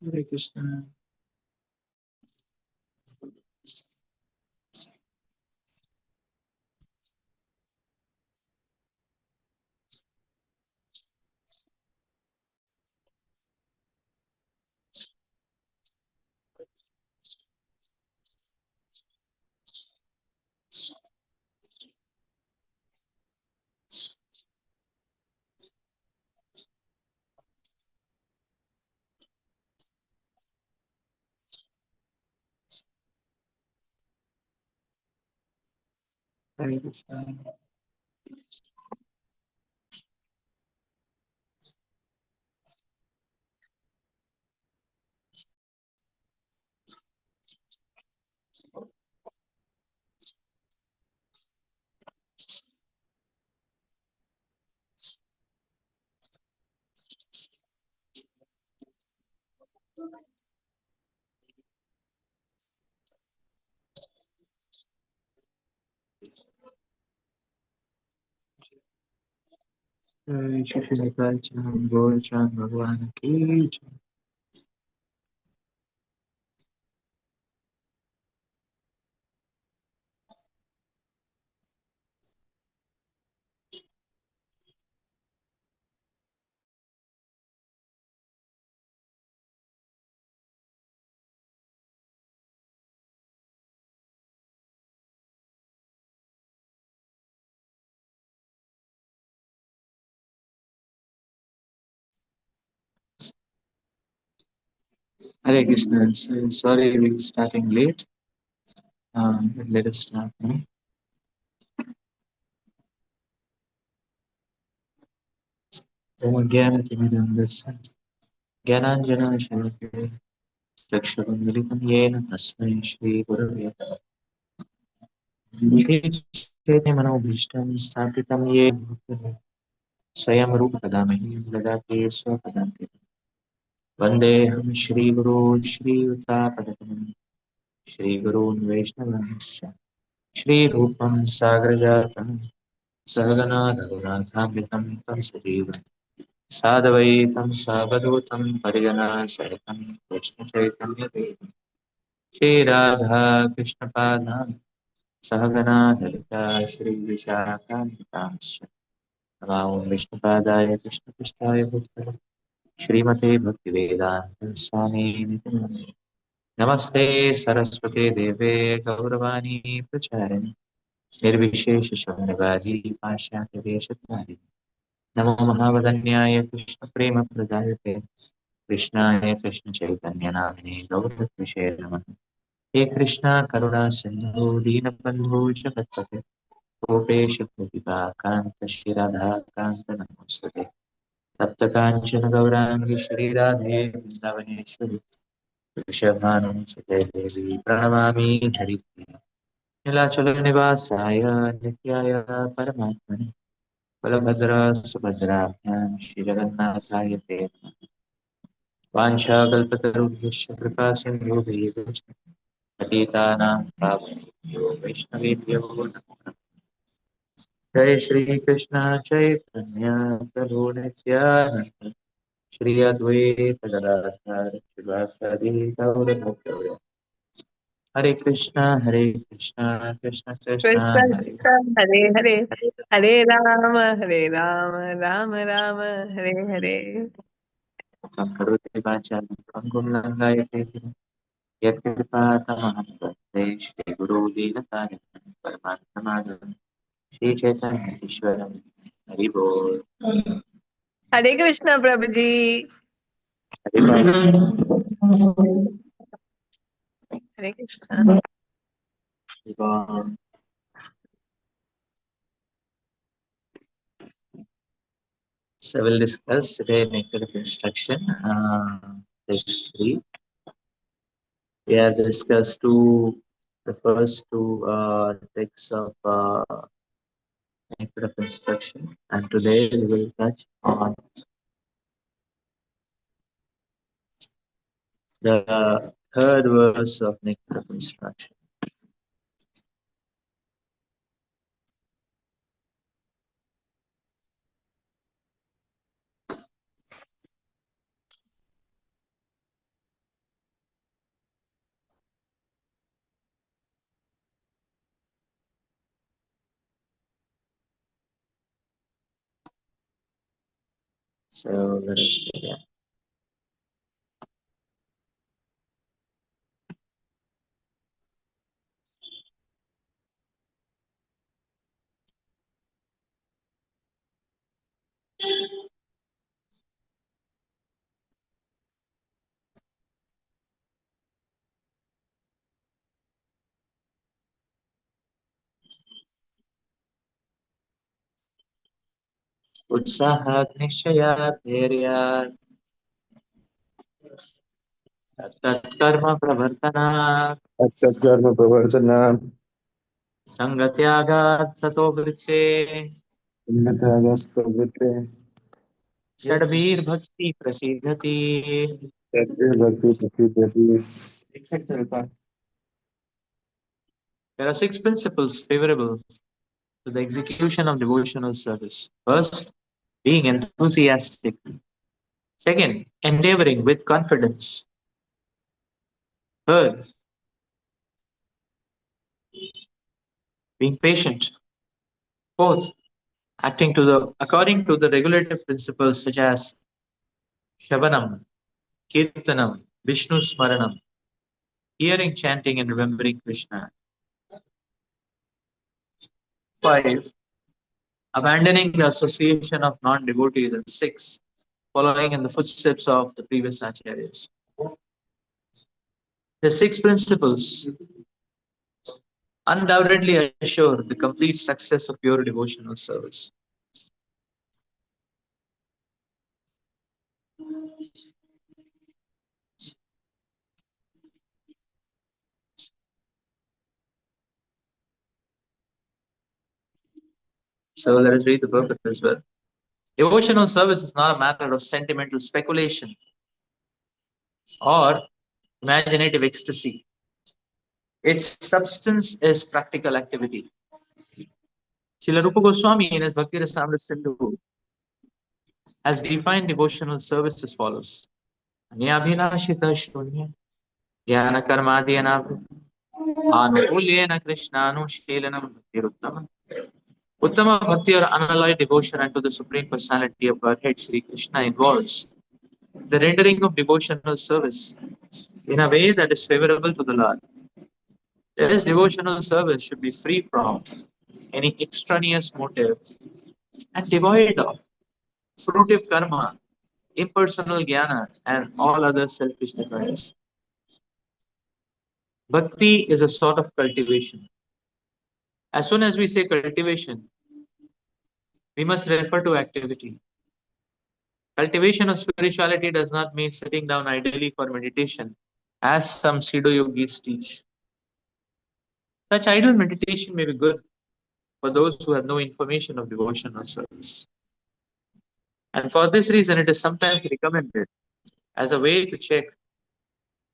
हरे कृष्ण। हरे कृष्ण। जय श्री कृष्ण गोचांद भगवान की जय। Hare Krishna. Sorry, we're starting late. Let us start now. Om Jnanatimirandasya Jnananjana चक्षुरुन्मिलितं येन तस्मै श्रीगुरवे नमः। मनोभीष्टं स्थापितं येन भूतले स्वयं रूपकदा मह्यं ददाति स्वपदान्तिकं। वन्देऽहं श्रीगुरो श्रीयुतापदकमलं श्रीगुरून् वैष्णवांश्च श्रीरूपं साग्रजातं सहगना रघुनाथामृतं तं सजीवं सादवैतं सावधूतं परिजना सहितं कृष्णचैतन्यदेवं श्रीराधा कृष्णपादान् सहगना ललिता श्रीविशाखान्वितांश्च नमामि विष्णुपादाय कृष्णपृष्ठाय भूतले श्रीमते भक्तिवेदान्त स्वामिनिति नामिने। नमस्ते सरस्वते देवे गौरवाणी प्रचारिणे निर्विशेषशून्यवादी पाश्चात्यदेशतारिणे। नमो महावदन्याय कृष्णप्रेमप्रदायते कृष्णाय कृष्णचैतन्यनामिने गौरविषये नमः। हे कृष्णा करुणा सिन्धु दीनबन्धु जगत्पते गोपेश कृपिकान्त श्रीराधाकान्त नमोऽस्तुते। तप्तकाञ्चन गौराङ्गी श्रीराधे वृन्दावनेश्वरि वृषभानुसुते देवी प्रणमामि हरिप्रिये। नीलाचलनिवासाय नित्याय परमात्मने बलभद्र सुभद्राभ्यां श्रीजगन्नाथाय ते नमः। वाञ्छाकल्पतरुभ्यश्च कृपा सिन्धुभ्यः पतितानां पावनेभ्यो वैष्णवेभ्यो नमो नमः। जय श्री कृष्ण चैतन्य प्रभु नित्यानंद श्री अद्वैत गदाधर शिवासादि गौरभक्तों। हरे कृष्णा कृष्ण कृष्ण कृष्ण हरे कृष्ण हरे हरे, हरे हरे राम राम राम हरे हरे। करोति वाचालं पंगुं लङ्घयते यत्कृपातमहं वन्दे श्रीगुरो दीनतारिणं परमात्मनाथं श्रीचैतन्य ईश्वरं हरि बोल। हरे कृष्ण प्रभु जी। हरि हरे कृष्ण। बोल। So we'll discuss today method of instruction. Text 3. We have discussed the first two texts of method of instruction, and today we will touch on the third verse of method of instruction. So let us begin. उत्साहात् निश्चयात् धैर्यात् तत्कर्म प्रवर्तनात् कर्म प्रवर्तनात् संगत्यागात् ततो वृत्ते उन्नतागस्तवृत्ते षड्भिर्भक्ति प्रसीदति. भक्ति प्रसिद्ध्यति। There are 6 principles favorable to the execution of devotional service. First, being enthusiastic. Second, endeavoring with confidence. Third, being patient. Fourth, acting according to the regulative principles such as Shavanam, Kirtanam, Vishnu Smaranam, hearing, chanting, and remembering Krishna. 5. Abandoning the association of non-devotees. And 6. Following in the footsteps of the previous acharyas. The 6 principles undoubtedly assure the complete success of your devotional service. So let us read the purpose as well. Devotional service is not a matter of sentimental speculation or imaginative ecstasy. Its substance is practical activity. Srila Rupa Goswami in his Bhakti Rasamrita Sindhu has defined devotional service as follows. Anyabhinashita shunya jnana karmadi anavrit anukulyena krishnanushilanam bhaktiruttama. Uttama bhakti or unalloyed devotion unto the Supreme Personality of Godhead Sri Krishna involves the rendering of devotional service in a way that is favorable to the Lord. This devotional service should be free from any extraneous motive and devoid of fruitive karma, impersonal jnana, and all other selfish desires. Bhakti is a sort of cultivation. As soon as we say cultivation, we must refer to activity. Cultivation of spirituality does not mean sitting down idly for meditation, as some pseudo yogis teach. Such idle meditation may be good for those who have no information of devotional service. And for this reason, it is sometimes recommended as a way to check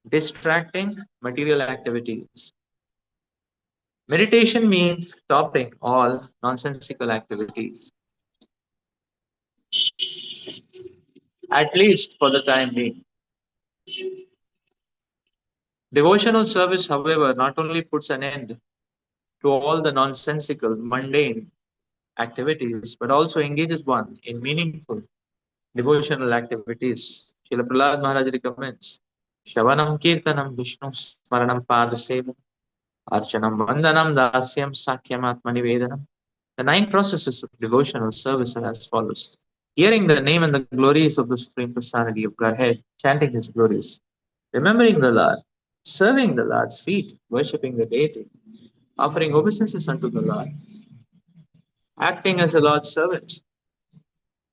distracting material activities. Meditation means stopping all nonsensical activities, at least for the time being. Devotional service, however, not only puts an end to all the nonsensical, mundane activities, but also engages one in meaningful devotional activities. Srila Prahlad Maharaj recommends Shavanam Kirtanam Vishnu Smaranam Padaseva Archanam Vandanam Dasyam Sakyam Atmanivedanam. The 9 processes of devotional service are as follows. Hearing the name and the glories of the Supreme Personality of Godhead, chanting His glories, remembering the Lord, serving the Lord's feet, worshipping the deity, offering obeisances unto the Lord, acting as the Lord's servant,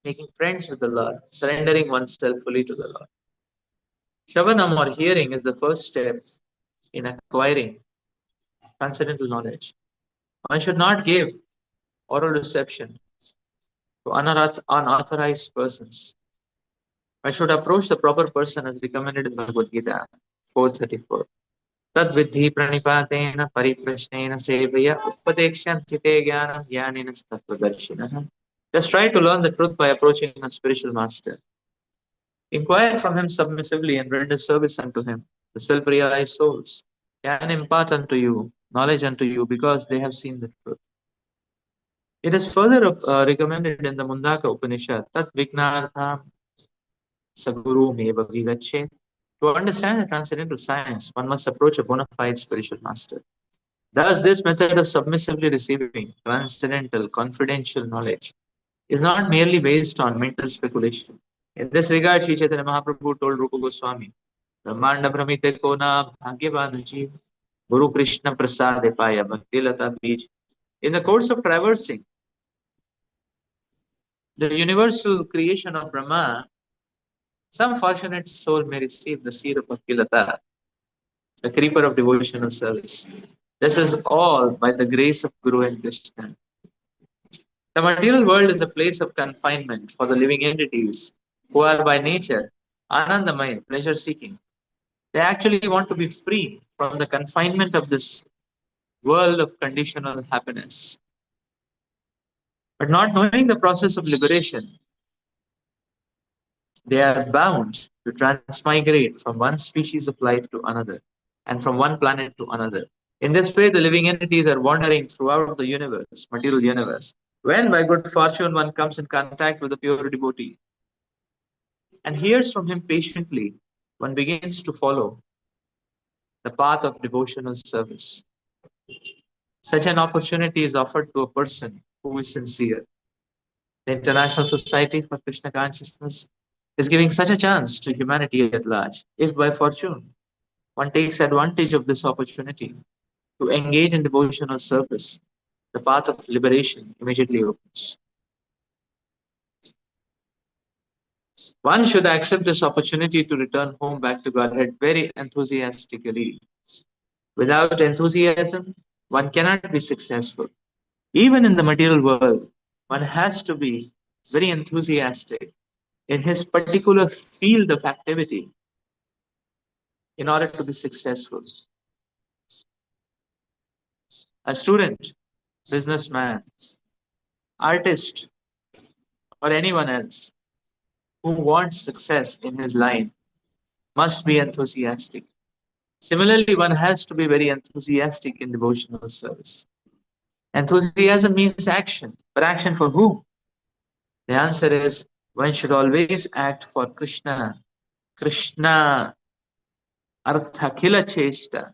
making friends with the Lord, surrendering oneself fully to the Lord. Shravanam or hearing is the first step in acquiring transcendental knowledge. One should not give oral reception to unauthorized persons. One should approach the proper person as recommended in Bhagavad Gita 434. Tad vidhi pranipatena pariprashnena sevaya upadekshantite jnana jnanina tattvadarshinaha. Just try to learn the truth by approaching a spiritual master. Inquire from him submissively and render service unto him. The self-realized souls can impart unto you knowledge unto you because they have seen the truth. It is further recommended in the Mundaka Upanishad, Tat Vignartham Saguru meva vivache. To understand the transcendental science, one must approach a bona fide spiritual master. Thus, this method of submissively receiving transcendental, confidential knowledge is not merely based on mental speculation. In this regard, Sri Chaitanya Mahaprabhu told Rupa Goswami, Brahmanda Brahmite Kona Bhagyavan Guru Krishna Prasad Paya Bhakti Lata Bij. In the course of traversing the universal creation of Brahma, some fortunate soul may receive the seed of Bhakti Lata, the creeper of devotional service. This is all by the grace of Guru and Krishna. The material world is a place of confinement for the living entities who are by nature anandamaya, pleasure seeking. They actually want to be free from the confinement of this world of conditional happiness. But not knowing the process of liberation, they are bound to transmigrate from one species of life to another and from one planet to another. In this way, the living entities are wandering throughout the universe, material universe. When by good fortune one comes in contact with a pure devotee and hears from him patiently, one begins to follow the path of devotional service. Such an opportunity is offered to a person who is sincere. The International Society for Krishna Consciousness is giving such a chance to humanity at large. If by fortune one takes advantage of this opportunity to engage in devotional service, the path of liberation immediately opens. One should accept this opportunity to return home back to Godhead very enthusiastically. Without enthusiasm, one cannot be successful. Even in the material world, one has to be very enthusiastic in his particular field of activity in order to be successful. A student, businessman, artist, or anyone else who wants success in his line must be enthusiastic. Similarly, one has to be very enthusiastic in devotional service. Enthusiasm means action, but action for whom? The answer is one should always act for Krishna. Krishna Arthakila Cheshta.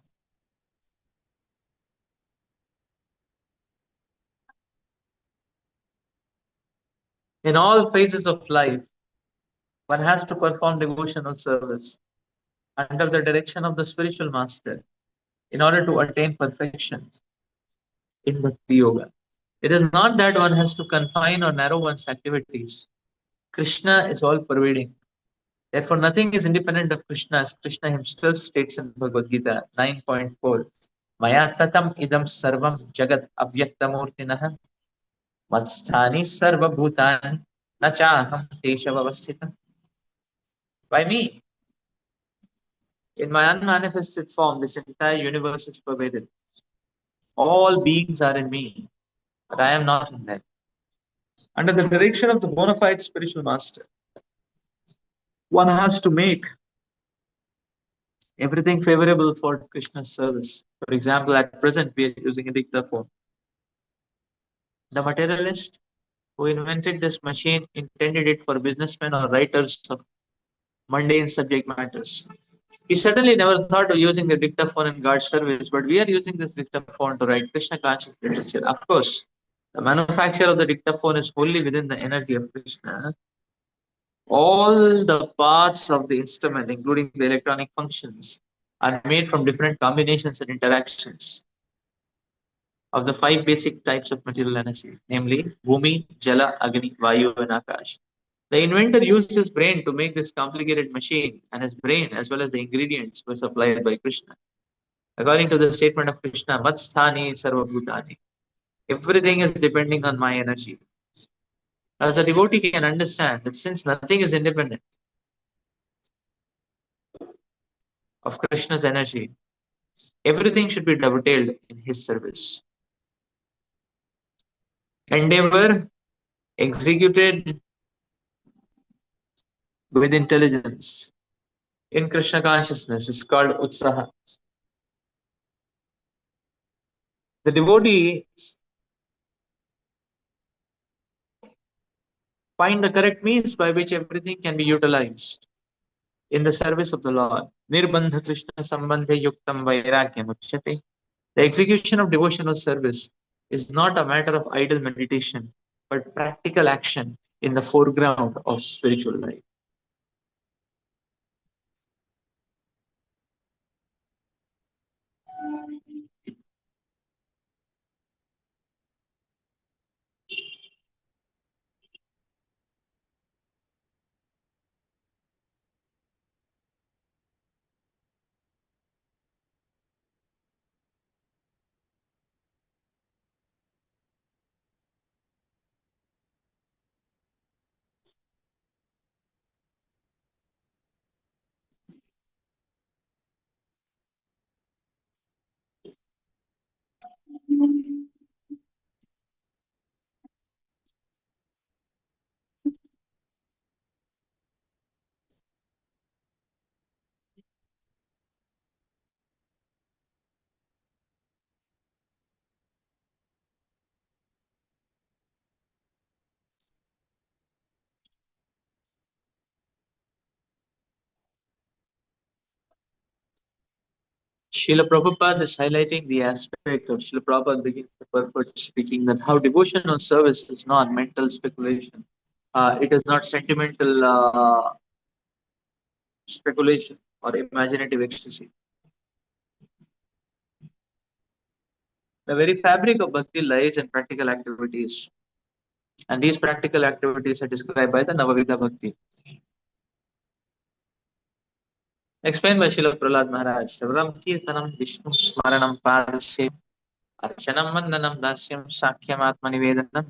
In all phases of life, one has to perform devotional service under the direction of the spiritual master in order to attain perfection in Bhakti Yoga. It is not that one has to confine or narrow one's activities. Krishna is all pervading. Therefore, nothing is independent of Krishna, as Krishna himself states in Bhagavad Gita 9.4. Maya tatam idam sarvam jagat avyaktamurtinah matsthani sarva bhutan nachaham teshava. By me, in my unmanifested form, this entire universe is pervaded. All beings are in me, but I am not in them. Under the direction of the bona fide spiritual master, one has to make everything favorable for Krishna's service. For example, at present, we are using a dictaphone. The materialist who invented this machine intended it for businessmen or writers of mundane subject matters. He certainly never thought of using the dictaphone in God's service, but we are using this dictaphone to write Krishna conscious literature. Of course, the manufacture of the dictaphone is wholly within the energy of Krishna. All the parts of the instrument, including the electronic functions, are made from different combinations and interactions of the five basic types of material energy, namely Bhumi, Jala, Agni, Vayu, and Akash. The inventor used his brain to make this complicated machine, and his brain, as well as the ingredients, were supplied by Krishna. According to the statement of Krishna, Matsthani Sarva Bhutani. Everything is depending on my energy. As a devotee can understand that since nothing is independent of Krishna's energy, everything should be dovetailed in his service. Endeavor executed with intelligence in Krishna consciousness is called Utsaha. The devotee find the correct means by which everything can be utilized. in the service of the Lord. Nirbandha Krishna Sambandhe Yuktam Vairagyam Uchyate. The execution of devotional service is not a matter of idle meditation, but practical action in the foreground of spiritual life. Srila Prabhupada is highlighting the aspect of Srila Prabhupada begins the purport speaking that how devotional service is not mental speculation. It is not sentimental speculation or imaginative ecstasy. The very fabric of bhakti lies in practical activities, and these practical activities are described by the Navavidha Bhakti. Explained by Srila Prahlad Maharaj, Sarvam Kirtanam Vishnu Smaranam Padasya Archanam Vandanam Dasyam Sakyam Atmanivedanam.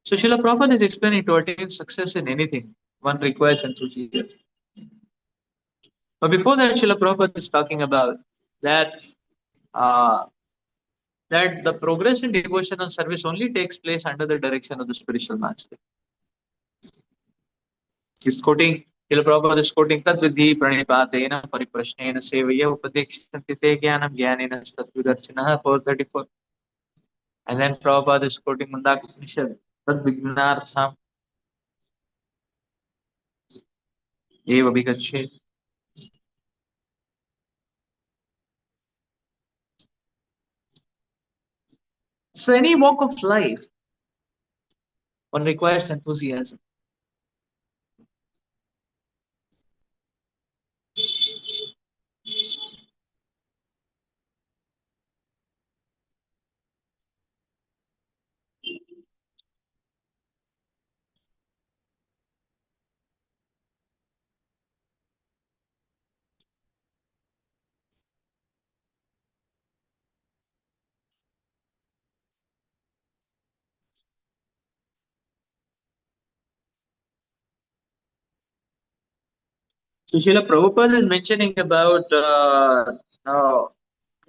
So Srila Prabhupada is explaining to attain success in anything, one requires enthusiasm. But before that, Srila Prabhupada is talking about that uh, that the progress in devotional service only takes place under the direction of the spiritual master. He's quoting, Srila Prabhupada is quoting Tad Vidhi Pranipatena Pariprashnena Sevaya Upadekshanti Te Jnanam Jnanena Satvidarshinaha 434. And then Prabhupada is quoting Mundaka Upanishad Tad Vignartham Eva Bhigache. So any walk of life, one requires enthusiasm. So Srila Prabhupada is mentioning about a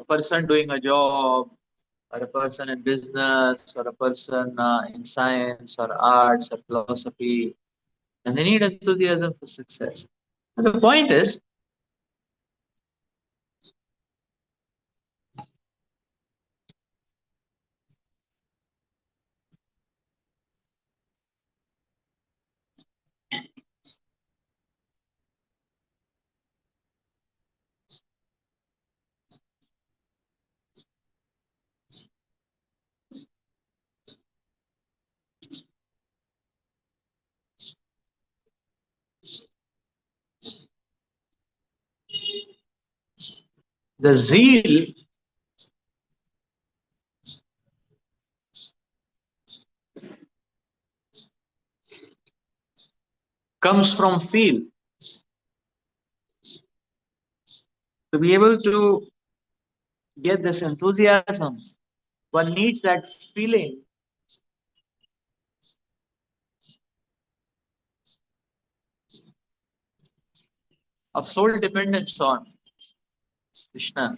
person doing a job, or a person in business, or a person in science, or arts, or philosophy, and they need enthusiasm for success. And the point is, the zeal comes from feel. To be able to get this enthusiasm, one needs that feeling of soul dependence on Krishna.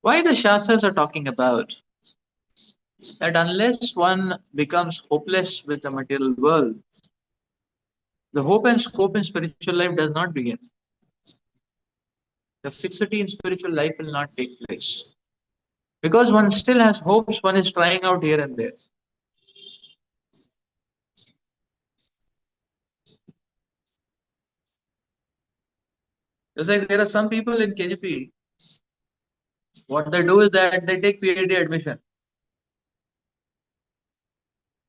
Why the Shastras are talking about that unless one becomes hopeless with the material world, the hope and scope in spiritual life does not begin. The fixity in spiritual life will not take place. Because one still has hopes, one is trying out here and there. Just like there are some people in KGP, what they do is that they take PhD admission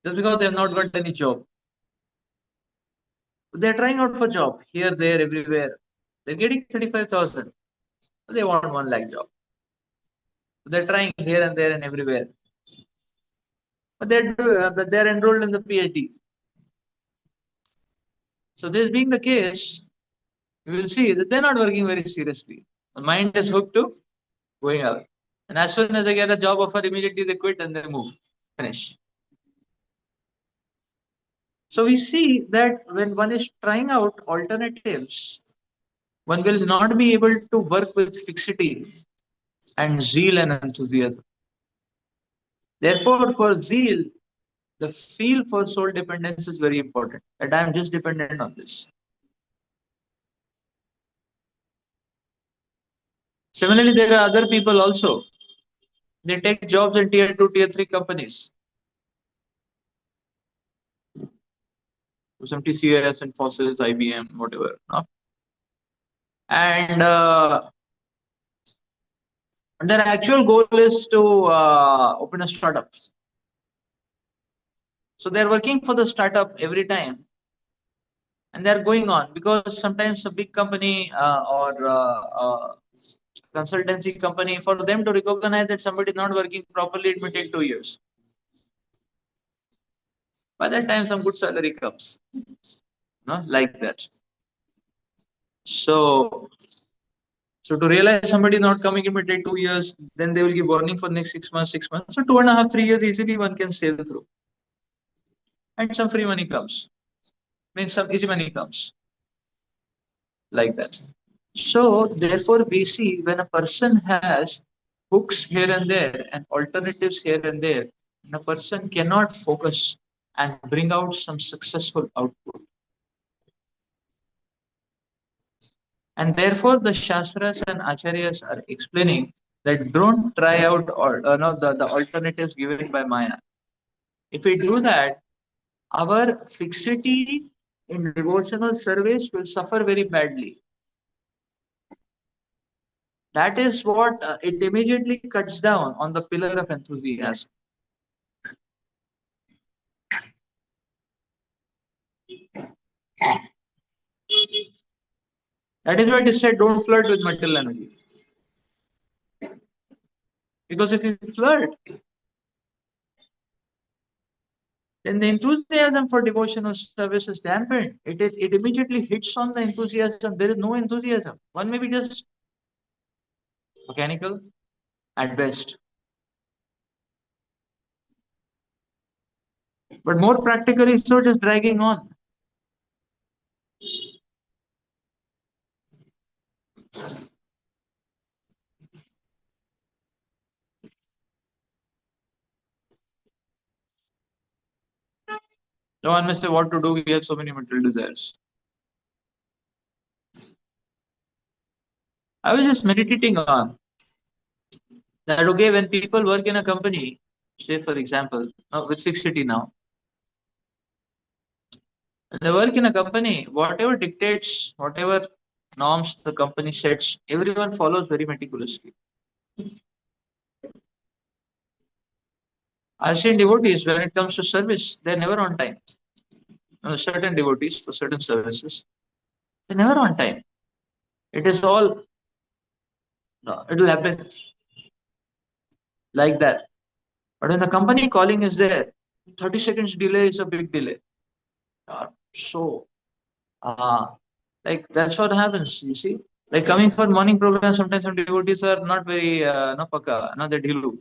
just because they have not got any job. They're trying out for job here, there, everywhere. They're getting 35,000. They want 1 lakh job. They're trying here and there and everywhere. But they're enrolled in the PhD. So this being the case, you will see that they're not working very seriously. The mind is hooked to going out. And as soon as they get a job offer, immediately they quit and they move. Finish. So we see that when one is trying out alternatives, one will not be able to work with fixity and zeal and enthusiasm. Therefore, for zeal, the feel for soul dependence is very important. That I am just dependent on this. Similarly, there are other people also. They take jobs in tier 2, tier 3 companies. Some TCS, Infosys, IBM, whatever. No? And their actual goal is to open a startup. So they're working for the startup every time. And they're going on because sometimes a big company or consultancy company, for them to recognize that somebody is not working properly, it may take 2 years. By that time, some good salary comes. No, like that. So to realize somebody is not coming, it may take 2 years. Then they will give warning for the next 6 months, 6 months. So 2.5, 3 years easily one can sail through. And some free money comes. Means some easy money comes. Like that. So therefore we see when a person has hooks here and there and alternatives here and there, and a person cannot focus and bring out some successful output. And therefore the Shastras and Acharyas are explaining that don't try out the alternatives given by Maya. If we do that, our fixity in devotional service will suffer very badly. That is what it immediately cuts down on the pillar of enthusiasm. That is why it is said don't flirt with material energy. Because if you flirt, then the enthusiasm for devotional service is dampened. It immediately hits on the enthusiasm. There is no enthusiasm. One may be just mechanical at best. But more practically so, just dragging on. No one may say what to do, we have so many material desires. I was just meditating on that, okay, when people work in a company, say for example, with fixity now, when they work in a company, whatever dictates, whatever norms the company sets, everyone follows very meticulously. I've seen devotees, when it comes to service, they're never on time. Certain devotees for certain services, they're never on time. It is all, it will happen like that. But when the company calling is there, 30 seconds delay is a big delay. So, like that's what happens, you see. Like coming for morning program, sometimes some devotees are not very, pakka, they're dhilu.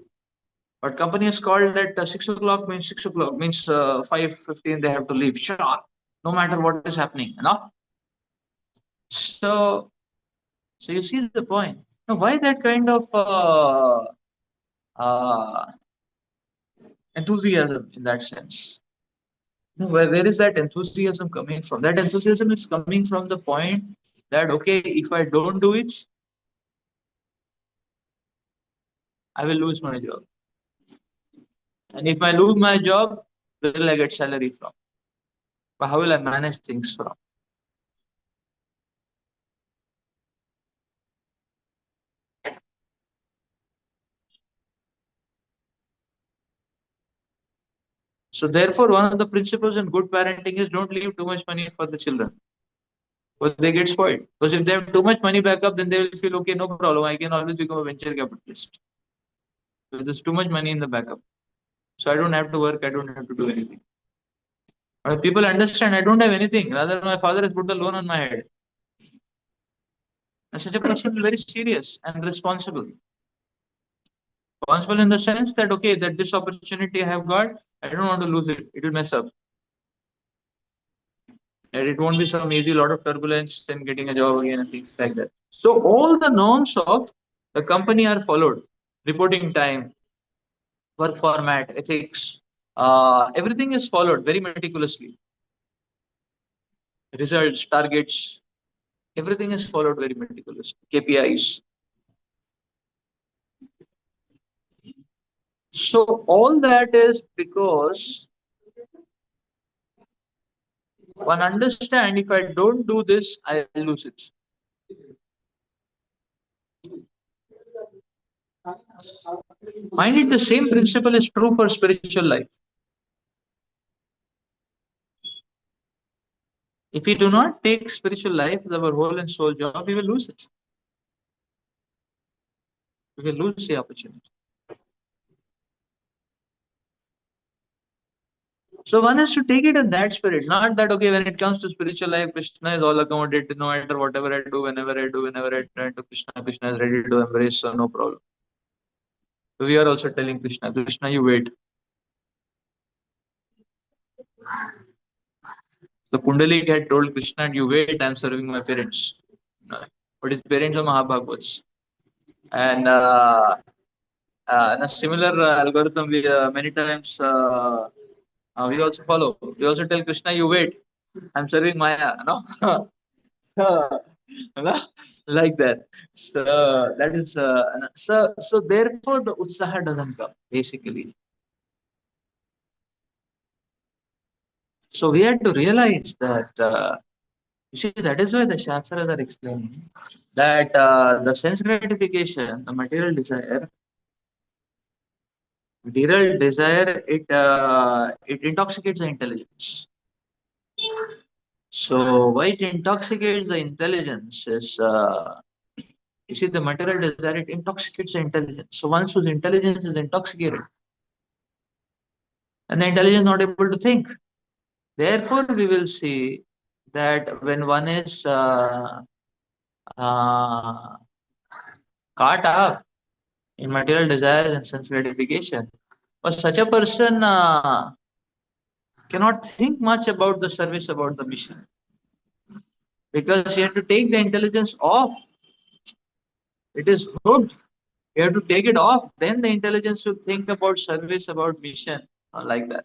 But company is called at 6 o'clock means 6 o'clock means 5:15 they have to leave sharp, no matter what is happening, So you see the point. Now, why that kind of uh, enthusiasm in that sense? Where is that enthusiasm coming from? That enthusiasm is coming from the point that, okay, if I don't do it, I will lose my job. And if I lose my job, where will I get salary from? But how will I manage things from? So therefore, one of the principles in good parenting is don't leave too much money for the children. Because they get spoiled. Because if they have too much money back up, then they will feel, okay, no problem, I can always become a venture capitalist. So there's too much money in the backup. So I don't have to work, I don't have to do anything. But people understand I don't have anything. Rather, my father has put the loan on my head. And such a person is very serious and responsible. Responsible in the sense that, okay, that this opportunity I have got, I don't want to lose it. It will mess up. And it won't be some easy lot of turbulence and getting a job again and things like that. So all the norms of the company are followed. Reporting time, work format, ethics, everything is followed very meticulously. Results, targets, everything is followed very meticulously. KPIs. So all that is because one understand if I don't do this, I lose it. Mind it, the same principle is true for spiritual life. If we do not take spiritual life as our whole and soul job, we will lose it. We will lose the opportunity. So one has to take it in that spirit, not that, okay, when it comes to spiritual life, Krishna is all accommodated, no matter whatever I do, whenever I turn to Krishna, Krishna is ready to embrace, so no problem. So we are also telling Krishna, Krishna, you wait. So Pundalik had told Krishna, you wait, I am serving my parents. But his parents are Mahabhagavats. And in a similar algorithm, we many times we also follow. We also tell Krishna, you wait, I'm serving Maya. No? So, like that. So that is so therefore the utsaha doesn't come basically. So we had to realize that you see that is why the Shastras are explaining that the sense gratification, the material desire, it intoxicates the intelligence. So why it intoxicates the intelligence is you see the material desire, it intoxicates the intelligence. So once whose intelligence is intoxicated, and the intelligence not able to think. Therefore, we will see that when one is uh, caught up in material desires and sense gratification, but such a person cannot think much about the service, about the mission, because you have to take the intelligence off. It is hooked. You have to take it off. Then the intelligence will think about service, about mission, like that.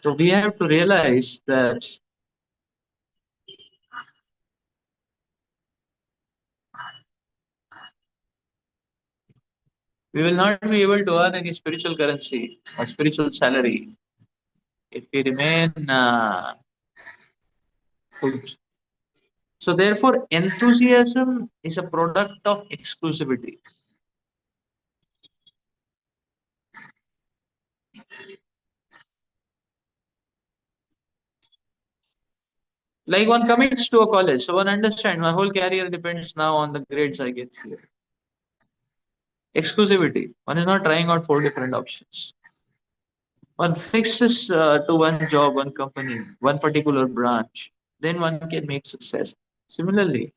So we have to realize that we will not be able to earn any spiritual currency or spiritual salary if we remain hooked. So therefore, enthusiasm is a product of exclusivity. Like one commits to a college, so one understands my whole career depends now on the grades I get here. Exclusivity. One is not trying out four different options. One fixes to one job, one company, one particular branch, then one can make success. Similarly,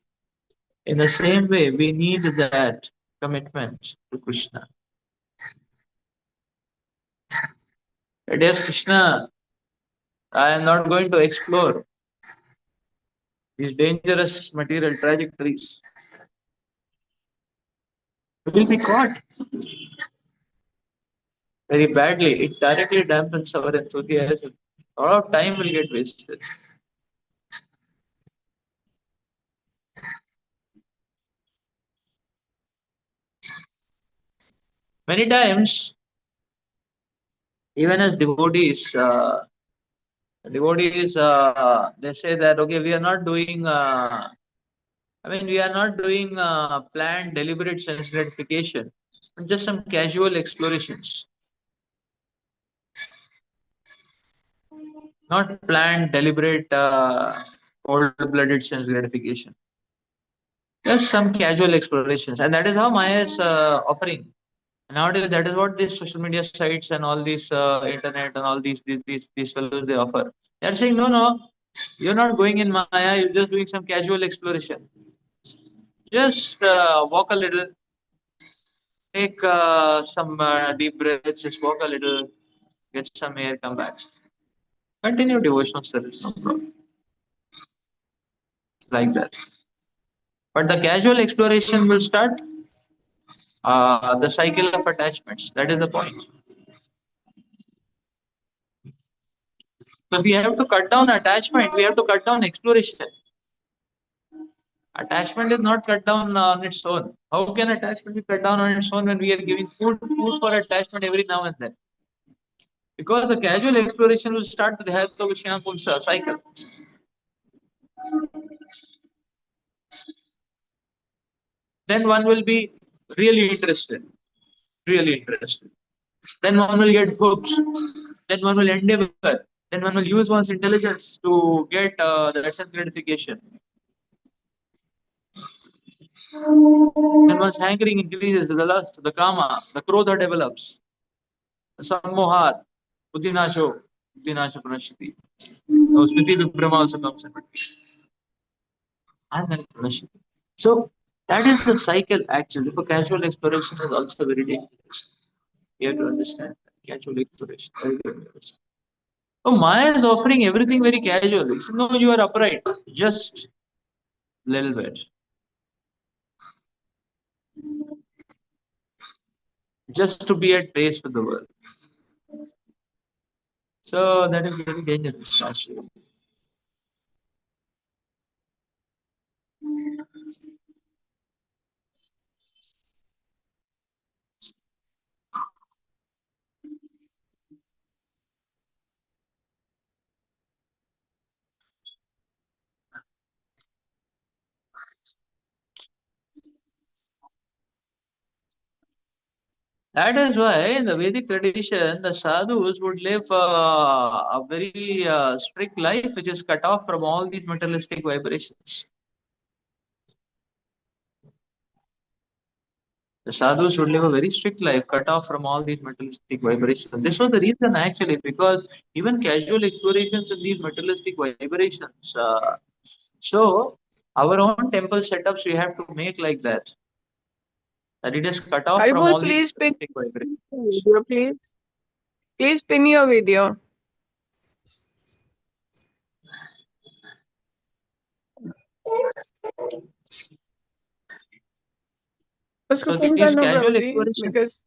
in the same way, we need that commitment to Krishna. That is, Krishna, I am not going to explore. these dangerous material trajectories. We will be caught very badly. It directly dampens our enthusiasm. A lot of time will get wasted. Many times, even as devotees, they say that okay, we are not doing. We are not doing planned, deliberate sense gratification, but just some casual explorations. Not planned, deliberate, cold-blooded sense gratification. Just some casual explorations, and that is how Maya is offering. Nowadays, that is what these social media sites and all these internet and all these fellows they offer. They are saying, no, no, you're not going in Maya. You're just doing some casual exploration. Just walk a little, take some deep breaths, just walk a little, get some air, come back. Continue devotional service, no problem. Like that. But the casual exploration will start the cycle of attachments. That is the point. So we have to cut down attachment. We have to cut down exploration. Attachment is not cut down on its own. How can attachment be cut down on its own when we are giving food for attachment every now and then? Because the casual exploration will start with the help of Vishnu Pumsa cycle. Then one will be really interested. Really interested. Then one will get hooked. Then one will endeavor. Then one will use one's intelligence to get that sense gratification. Then one's hankering increases, the lust, the kama, the krodha develops. The sammohat, buddhinasho pranashati. Now smriti vibhrama also comes in between. And then pranashati. So that is the cycle actually. For casual exploration is also very dangerous. You have to understand that. Casual exploration, very dangerous. So Maya is offering everything very casually. No, you are upright. Just little bit. Just to be at pace with the world. So that is very dangerous actually. That is why in the Vedic tradition, the sadhus would live a very strict life, which is cut off from all these materialistic vibrations. The sadhus would live a very strict life, cut off from all these materialistic vibrations. This was the reason actually, because even casual explorations in these materialistic vibrations. So our own temple setups we have to make like that. That it is cut off from Haribol, all these please pin materialistic vibrations. video, please. Please pin your video. उसको So pin these करना casual Prabhu ji explorations. because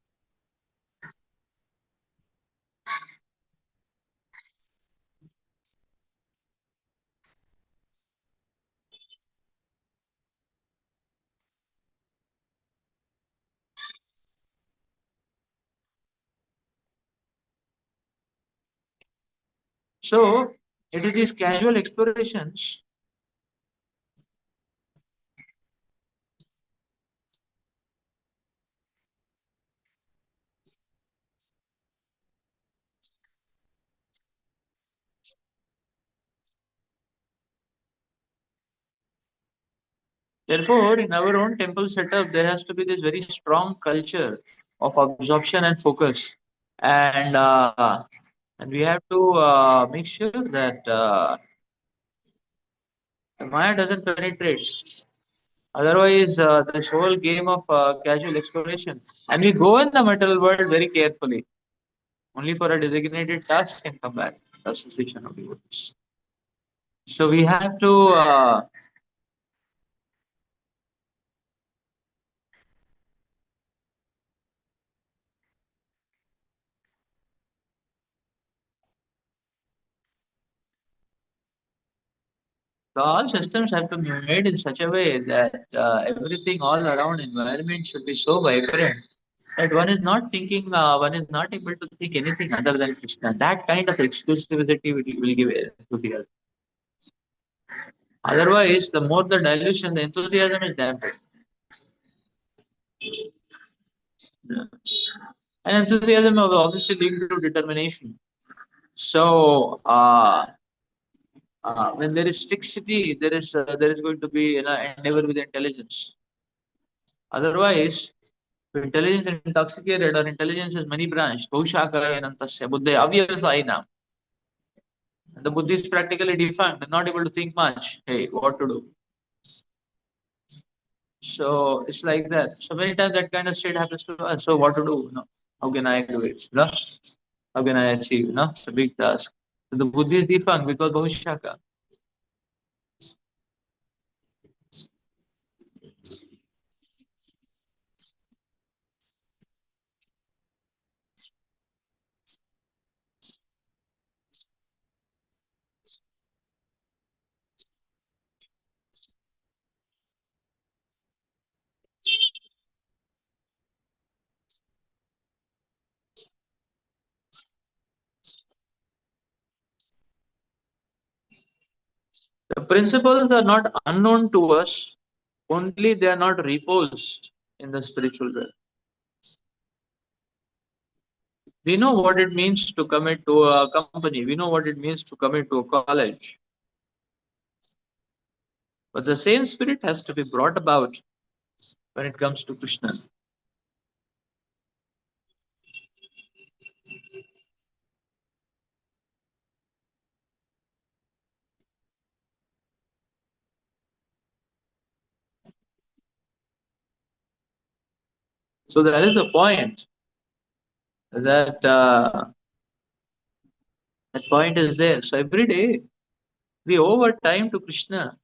So it is these casual explorations. Therefore, in our own temple setup, there has to be this very strong culture of absorption and focus, and we have to make sure that the Maya doesn't penetrate. Otherwise, this whole game of casual exploration, and we go in the material world very carefully, only for a designated task and come back. Association of devotees. So we have to so all systems have to be made in such a way that everything all around environment should be so vibrant that one is not thinking, one is not able to think anything other than Krishna. That kind of exclusivity will give enthusiasm. Otherwise, the more the dilution, the enthusiasm is dampened. Yeah. And enthusiasm will obviously lead to determination. So, when there is fixity, there is going to be endeavor with intelligence. Otherwise, if intelligence is intoxicated or intelligence is many branched, Bhushakayanantasya buddhe avyasainam. And the buddhi is practically defunct and not able to think much. Hey, what to do? So it's like that. So many times that kind of state happens to us. So what to do? How can I do it? How can I achieve? It's a big task. So the buddhi is defunct because Bhushaka. The principles are not unknown to us, only they are not reposed in the spiritual realm. We know what it means to commit to a company, we know what it means to commit to a college. But the same spirit has to be brought about when it comes to Krishna. So there is a point that that point is there. So every day we owe time to Krishna.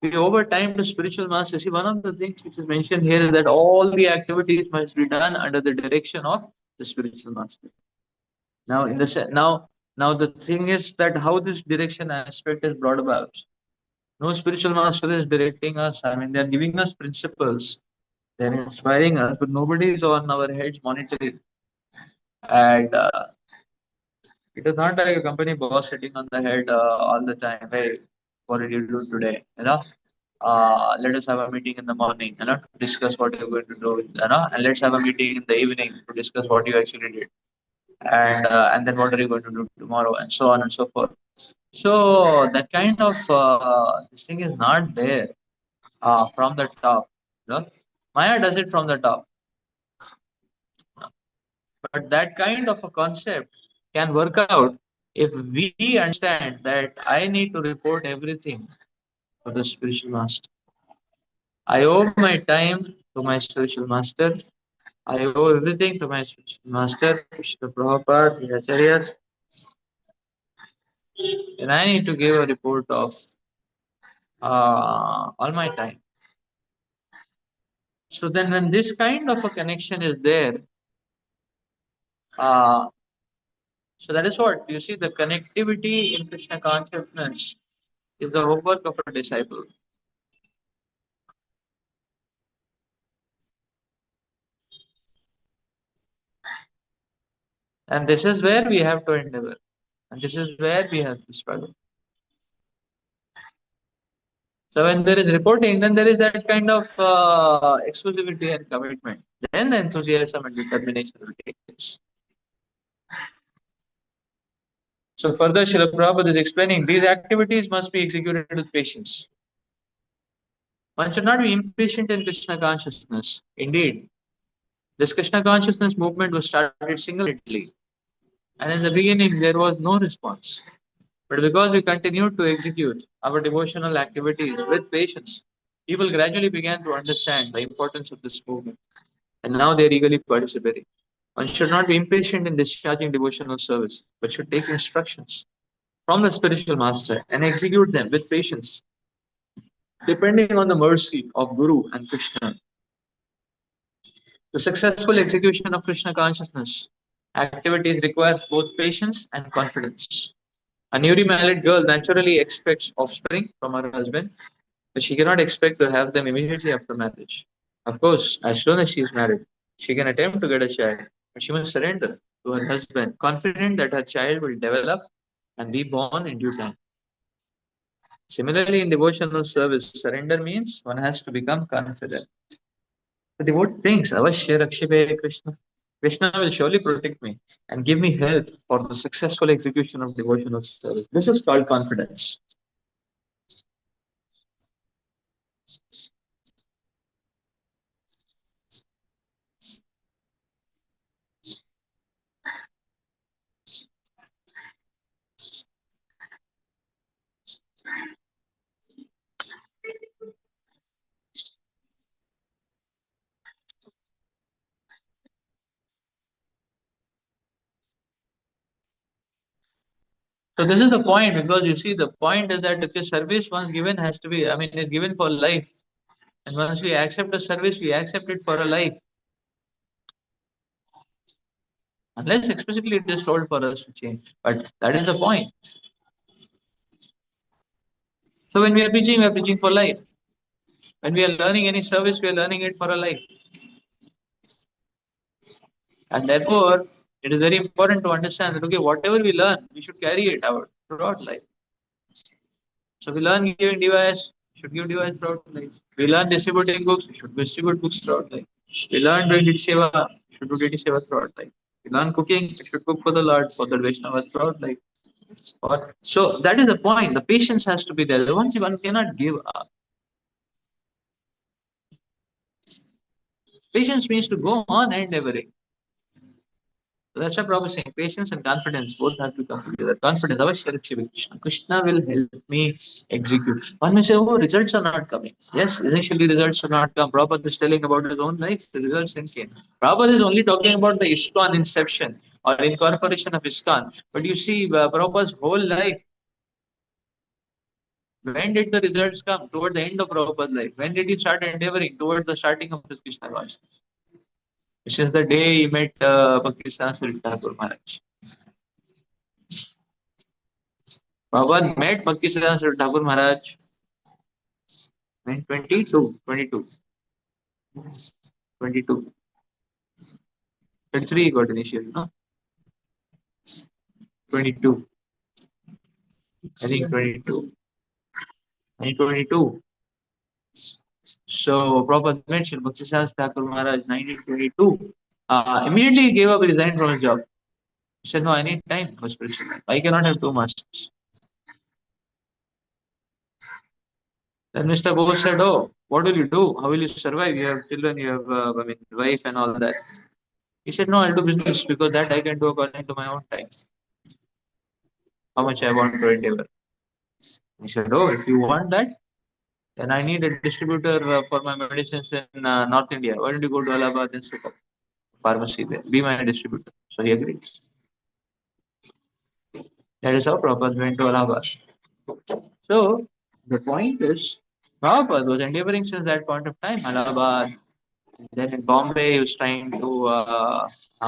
We owe time to spiritual master. See, one of the things which is mentioned here is that all the activities must be done under the direction of the spiritual master. Now, now the thing is that how this direction aspect is brought about. No spiritual master is directing us. I mean, they are giving us principles. They are inspiring us, but nobody is on our heads monitoring. And it is not like a company boss sitting on the head all the time. Hey, what did you do today? Let us have a meeting in the morning, to discuss what you're going to do, and let's have a meeting in the evening to discuss what you actually did, and then what are you going to do tomorrow, and so on and so forth. So that kind of this thing is not there from the top. Maya does it from the top, but that kind of a concept can work out if we understand that I need to report everything to the spiritual master. I owe my time to my spiritual master. I owe everything to my spiritual master, Krishna Prabhupada, the Acharyas, and I need to give a report of all my time. So then, when this kind of a connection is there, so that is what you see, the connectivity in Krishna consciousness is the homework of a disciple. And this is where we have to endeavor. And this is where we have to struggle. So when there is reporting, then there is that kind of exclusivity and commitment. Then the enthusiasm and determination will take place. So further, Srila Prabhupada is explaining these activities must be executed with patience. One should not be impatient in Krishna consciousness. Indeed, this Krishna consciousness movement was started single-handedly. And in the beginning, there was no response. But because we continued to execute our devotional activities with patience, people gradually began to understand the importance of this movement. And now they are eagerly participating. One should not be impatient in discharging devotional service, but should take instructions from the spiritual master and execute them with patience, depending on the mercy of Guru and Krishna. The successful execution of Krishna consciousness activities require both patience and confidence. A newly married girl naturally expects offspring from her husband, but she cannot expect to have them immediately after marriage. Of course, as soon as she is married, she can attempt to get a child, but she must surrender to her husband, confident that her child will develop and be born in due time. Similarly, in devotional service, surrender means one has to become confident. The devotee thinks, Avashya Rakshibe Krishna. Krishna will surely protect me and give me help for the successful execution of devotional service. This is called confidence. So this is the point, because you see the point is that if the service once given has to be, is given for life. And once we accept a service, we accept it for a life. Unless explicitly it is told for us to change. But that is the point. So when we are preaching for life. When we are learning any service, we are learning it for a life. And therefore, it is very important to understand that, okay, whatever we learn, we should carry it out throughout life. So we learn giving device, should give device throughout life. We learn distributing books, we should distribute books throughout life. We learn doing Didi Seva, should do Didi Seva throughout life. We learn cooking, we should cook for the Lord, for the Vaishnava throughout life. So that is the point. The patience has to be there. The one cannot give up. Patience means to go on endeavoring. So that's why Prabhupada is saying patience and confidence both have to come together. Confidence, Avashya Rakshibe Krishna. Krishna will help me execute. One may say, oh, results are not coming. Yes, initially results are not come. Prabhupada is telling about his own life, the results didn't came. Prabhupada is only talking about the ISKCON inception or incorporation of ISKCON. But you see, Prabhupada's whole life, when did the results come? Toward the end of Prabhupada's life. When did he start endeavoring? Towards the starting of his Krishna consciousness. Which is the day he met Bhaktisiddhanta Saraswati Thakur Maharaj. Prabhupada met Bhaktisiddhanta Saraswati Thakur Maharaj in 22. 33 he got initiated, no? 22. I think 22. 1922. So Prabhupada mentioned Bhaktisiddhanta Thakur Maharaj 1922. Immediately he gave up, resigned from his job. He said, no, I need time for spiritual life. I cannot have two masters. Then Mr. Bose said, oh, what will you do? How will you survive? You have children, you have wife and all that. He said, no, I'll do business because that I can do according to my own time. How much I want to endeavor. He said, oh, if you want that, then I need a distributor for my medicines in North India. Why don't you go to Allahabad and set up pharmacy there? Be my distributor. So he agreed. That is how Prabhupada went to Allahabad. So the point is, Prabhupada was endeavoring since that point of time, Allahabad. Then in Bombay, he was trying to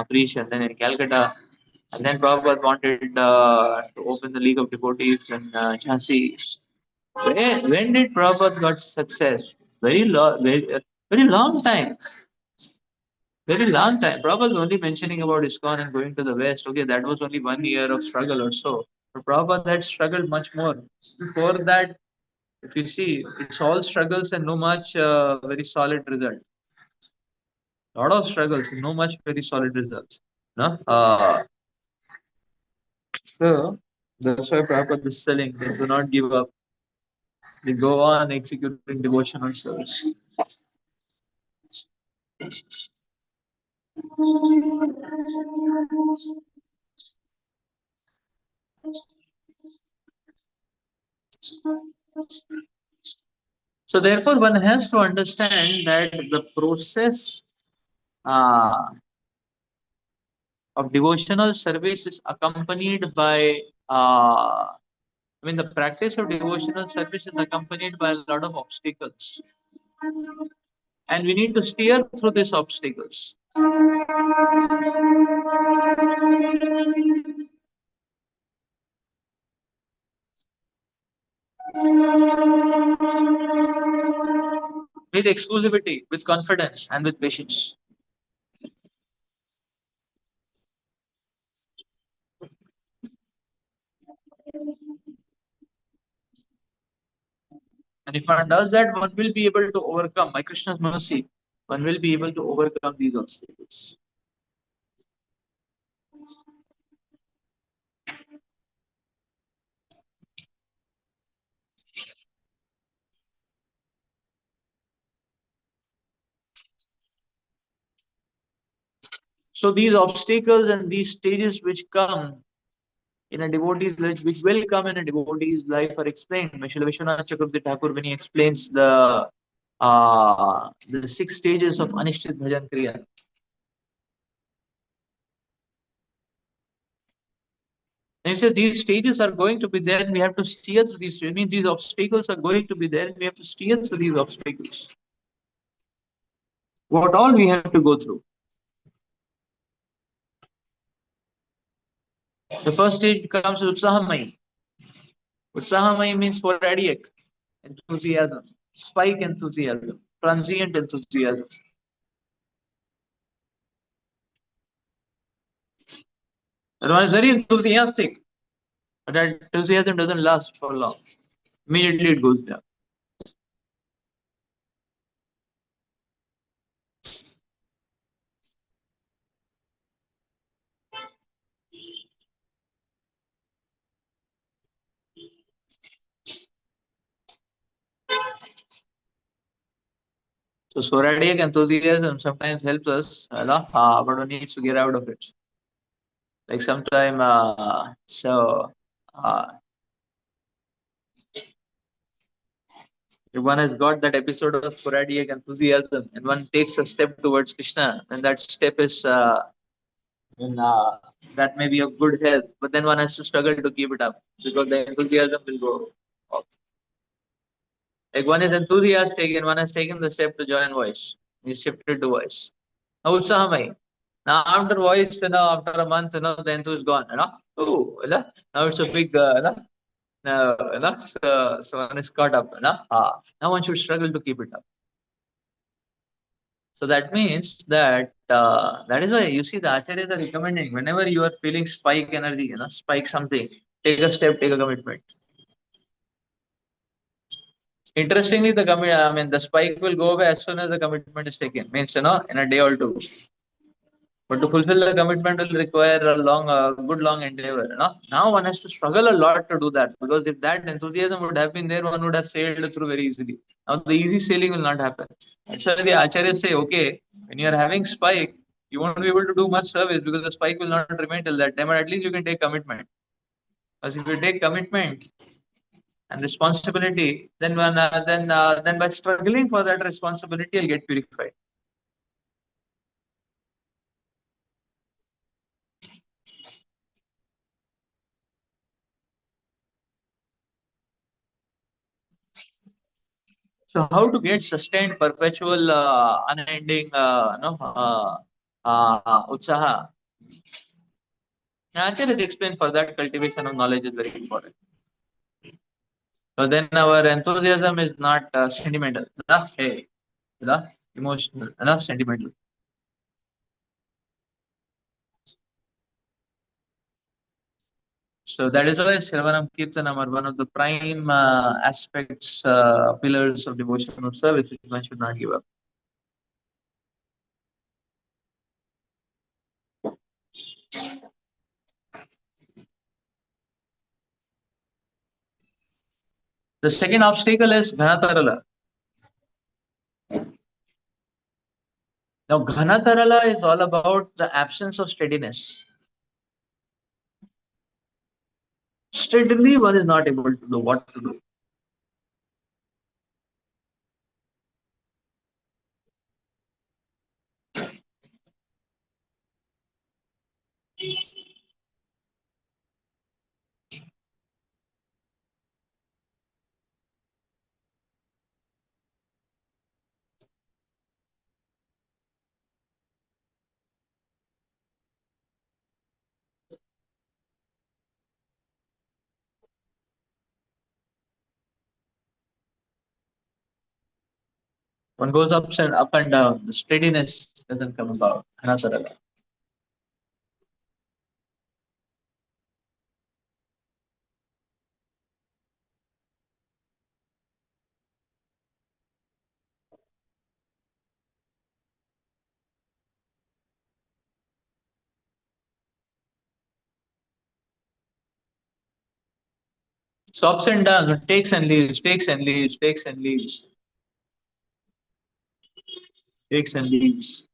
preach, and then in Calcutta. And then Prabhupada wanted to open the League of Devotees in Jhansi. When did Prabhupada got success? Very long time. Very long time. Prabhupada was only mentioning about ISKCON and going to the West. Okay, that was only 1 year of struggle or so. But Prabhupada had struggled much more. Before that, if you see, it's all struggles and no much very solid result. Lot of struggles, no much very solid results. No? So that's why Prabhupada is telling they do not give up. They go on executing devotional service. So therefore, one has to understand that the process of devotional service is accompanied by I mean, the practice of devotional service is accompanied by a lot of obstacles. And we need to steer through these obstacles. With exclusivity, with confidence, and with patience. And if one does that, one will be able to overcome, by Krishna's mercy, one will be able to overcome these obstacles. So these obstacles and these stages which come in a devotee's life, which will come in a devotee's life, are explained by Srila Vishwanath Chakravarti Thakur when he explains the 6 stages of Anishchit Bhajan Kriya. And he says these stages are going to be there, and we have to steer through these. It means these obstacles are going to be there, and we have to steer through these obstacles. What all we have to go through. The first stage comes with Utsahamai. Utsahamai means sporadic enthusiasm, spike enthusiasm, transient enthusiasm. And one is very enthusiastic, but that enthusiasm doesn't last for long. Immediately it goes down. So sporadic enthusiasm sometimes helps us, but one needs to get out of it. Like sometime, if one has got that episode of sporadic enthusiasm and one takes a step towards Krishna, then that step is, then, that may be of good health, but then one has to struggle to keep it up because the enthusiasm will go off. Like one is enthusiastic and one has taken the step to join voice. He shifted to voice. Now Utsahamai. Now after voice, after a month, the enthusiasm is gone. Oh, now it's a big, so one is caught up. Now one should struggle to keep it up. So that means that that is why you see the acharyas are recommending whenever you are feeling spike energy, spike something, take a step, take a commitment. Interestingly, the spike will go away as soon as the commitment is taken. Means in a day or two. But to fulfill the commitment will require a good long endeavor. Now one has to struggle a lot to do that because if that enthusiasm would have been there, one would have sailed through very easily. Now the easy sailing will not happen. That's why the acharyas say, okay, when you are having spike, you won't be able to do much service because the spike will not remain till that time, but at least you can take commitment. Because if you take commitment and responsibility, then then by struggling for that responsibility, you'll get purified. So how to get sustained, perpetual, unending, utsaha? Acharya explained for that cultivation of knowledge is very important. So then our enthusiasm is not sentimental, hey, emotional, sentimental. So that is why Sravanam Kirtanam are one of the prime aspects, pillars of devotional service, which one should not give up. The second obstacle is Ghanatarala. Now, Ghanatarala is all about the absence of steadiness. Steadily, one is not able to do what to do. One goes up and down. The steadiness doesn't come about. Anatara. So ups and downs, takes and leaves, takes and leaves, takes and leaves, takes and leaves.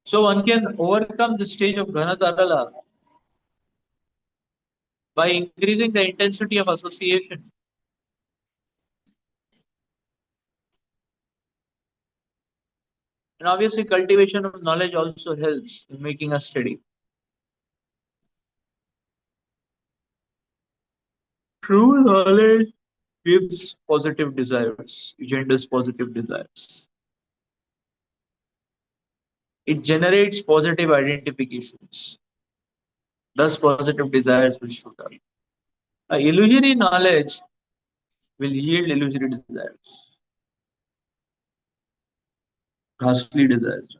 So one can overcome the stage of Ghanatarala by increasing the intensity of association. And obviously, cultivation of knowledge also helps in making us steady. True knowledge gives positive desires, genders positive desires. It generates positive identifications. Thus, positive desires will shoot up. Illusory knowledge will yield illusory desires, ghastly desires.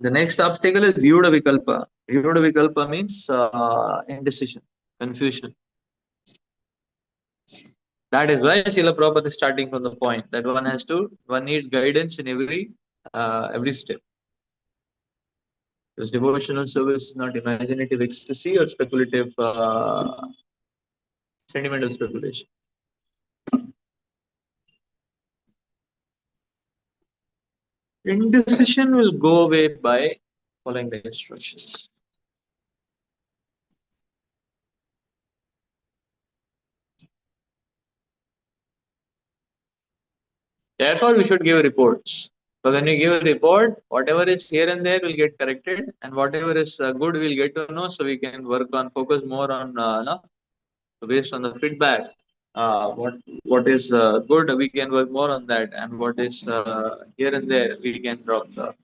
The next obstacle is Vyuda Vikalpa. Vyuda Vikalpa means indecision, confusion. That is why Srila Prabhupada is starting from the point that one needs guidance in every step. Because devotional service is not imaginative ecstasy or speculative sentimental speculation. Indecision will go away by following the instructions. Therefore, we should give reports. So when you give a report, whatever is here and there will get corrected, and whatever is good we'll get to know. So we can focus more on no, based on the feedback. What is good, we can work more on that, and what is here and there, we can drop the.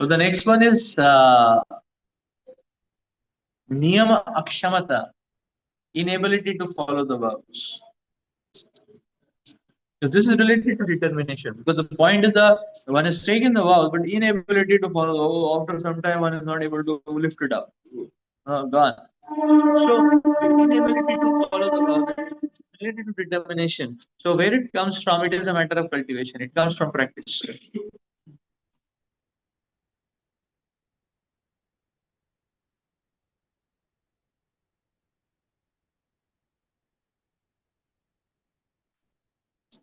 So the next one is niyama akshamata, inability to follow the vows. So this is related to determination, because the point is that one is taking the vow, but inability to follow the vow. After some time, one is not able to lift it up. Gone. So inability to follow the vow, that is related to determination. So where it comes from, it is a matter of cultivation. It comes from practice.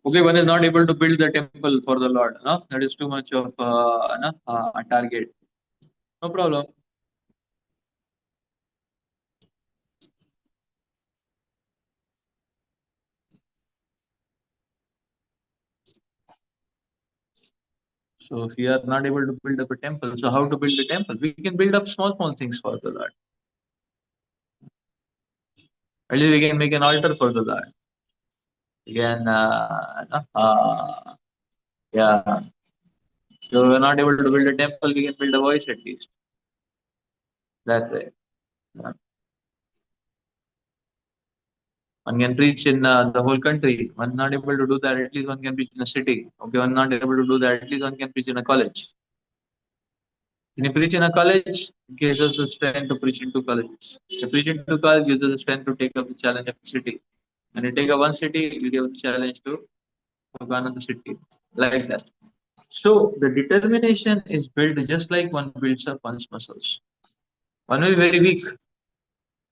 Okay, one is not able to build the temple for the Lord. No, that is too much of a target. No problem. So if we are not able to build up a temple, so how to build a temple? We can build up small things for the Lord. At least we can make an altar for the Lord. We can, yeah. So we're not able to build a temple, we can build a voice at least. That way. Yeah. One can preach in the whole country. One not able to do that, at least one can preach in a city. Okay, one not able to do that, at least one can preach in a college. When you preach in a college, it gives us the strength to preach into colleges. The preach into college gives us the strength to take up the challenge of the city. When you take up one city, you give the challenge to another city. Like that. So the determination is built just like one builds up one's muscles. One will be very weak,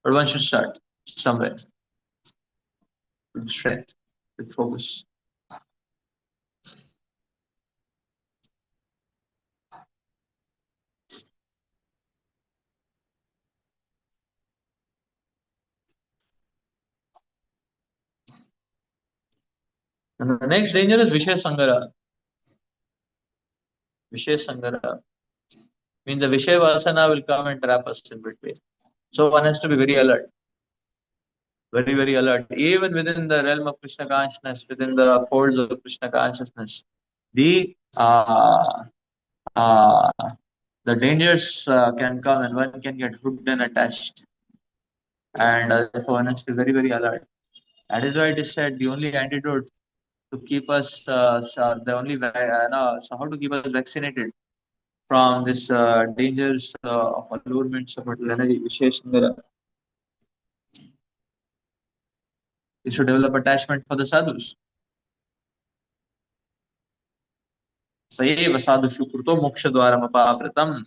but one should start somewhere with strength, with focus. And the next danger is Vishaya Sangara. Vishaya Sangara means the Vishaya Vasana will come and trap us in between. So one has to be very alert, very, very alert. Even within the realm of Krishna consciousness, within the folds of Krishna consciousness, the uh, uh, the dangers can come and one can get hooked and attached. And therefore one has to be very, very alert. That is why it is said the only antidote to keep us, the only, no, so how to keep us vaccinated from this dangers of allurements of material energy, Visheshandara, is to develop attachment for the sadhus. Sayeva sadhushu kruto moksha dwaram apapratam.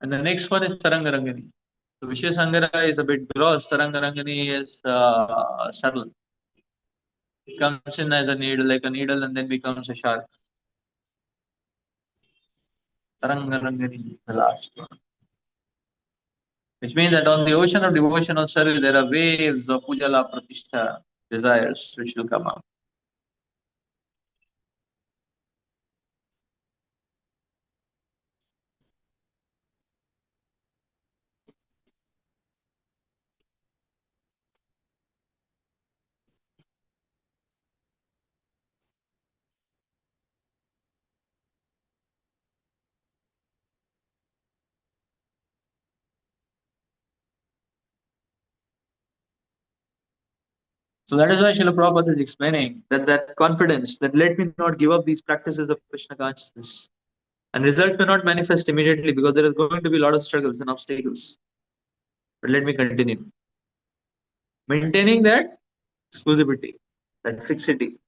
And the next one is Tarangarangani. So Vishesangara is a bit gross, Tarangarangani is subtle. It comes in as a needle, like a needle, and then becomes a shark. Tarangarangani, the last one. Which means that on the ocean of devotional service, there are waves of Pujala Pratishtha desires which will come up. So that is why Srila Prabhupada is explaining that confidence, that let me not give up these practices of Krishna consciousness. And results may not manifest immediately because there is going to be a lot of struggles and obstacles. But let me continue. Maintaining that exclusivity, that fixity.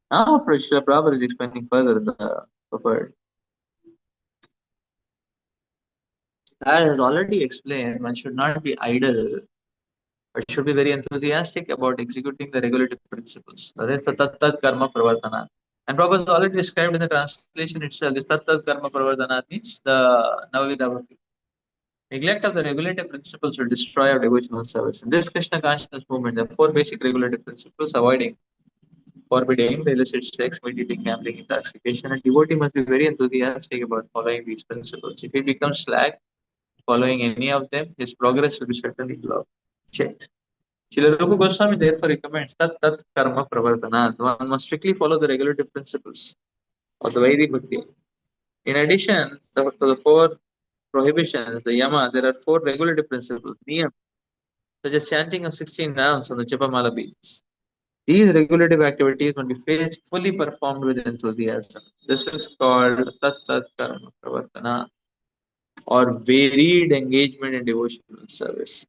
Now, Srila Prabhupada is explaining further the word. As I has already explained, one should not be idle, but should be very enthusiastic about executing the regulative principles. That is the tat tat karma pravartana. And Prabhupada has already described in the translation itself, this tat tat karma pravartana means the Navavidha Bhakti. Neglect of the regulative principles will destroy our devotional service. In this Krishna consciousness movement, there are four basic regulative principles: avoiding, forbidding the illicit sex, meditating, gambling, intoxication. A devotee must be very enthusiastic about following these principles. If he becomes slack following any of them, his progress will be certainly checked. Srila Rupa Goswami therefore recommends that karma pravartana. One must strictly follow the regulative principles of the Vedic Bhakti. In addition to the four prohibitions, the Yama, there are four regulative principles, Niyam, such as chanting of 16 rounds on the Japamala beads. These regulative activities must be fully performed with enthusiasm. This is called Tat Karma Pravartana, or varied engagement in devotional service.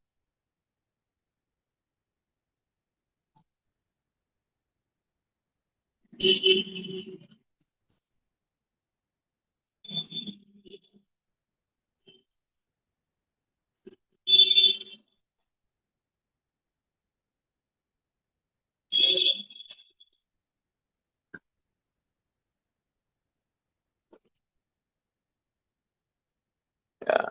Yeah.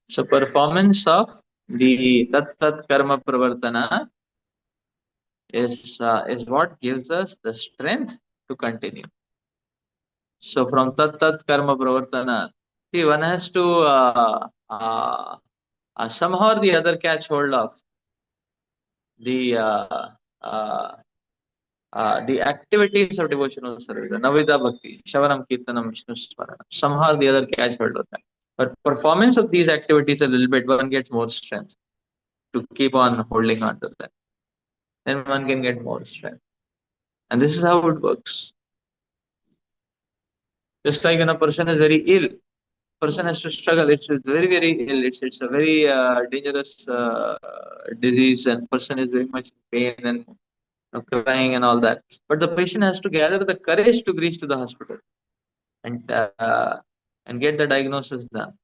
So performance of the Tat Karma Pravartana is what gives us the strength to continue. So from tat tat karma pravartana, see, one has to somehow or the other catch hold of the uh, the activities of devotional service, the Navida Bhakti, Shavanam, Kirtanam, Vishnu Smaranam, somehow or the other catch hold of that. But performance of these activities a little bit, one gets more strength to keep on holding on to that. Then one can get more strength. And this is how it works. Just like when a person is very ill, person has to struggle. It's very, very ill. It's a very dangerous disease, and person is very much in pain and crying and all that. But the patient has to gather the courage to reach to the hospital and and get the diagnosis done.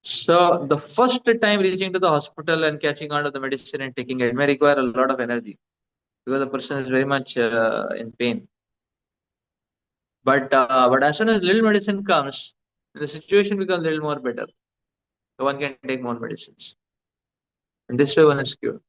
So the first time reaching to the hospital and catching on to the medicine and taking it may require a lot of energy because the person is very much in pain. But as soon as little medicine comes, the situation becomes a little more better. So one can take more medicines, and this way one is cured.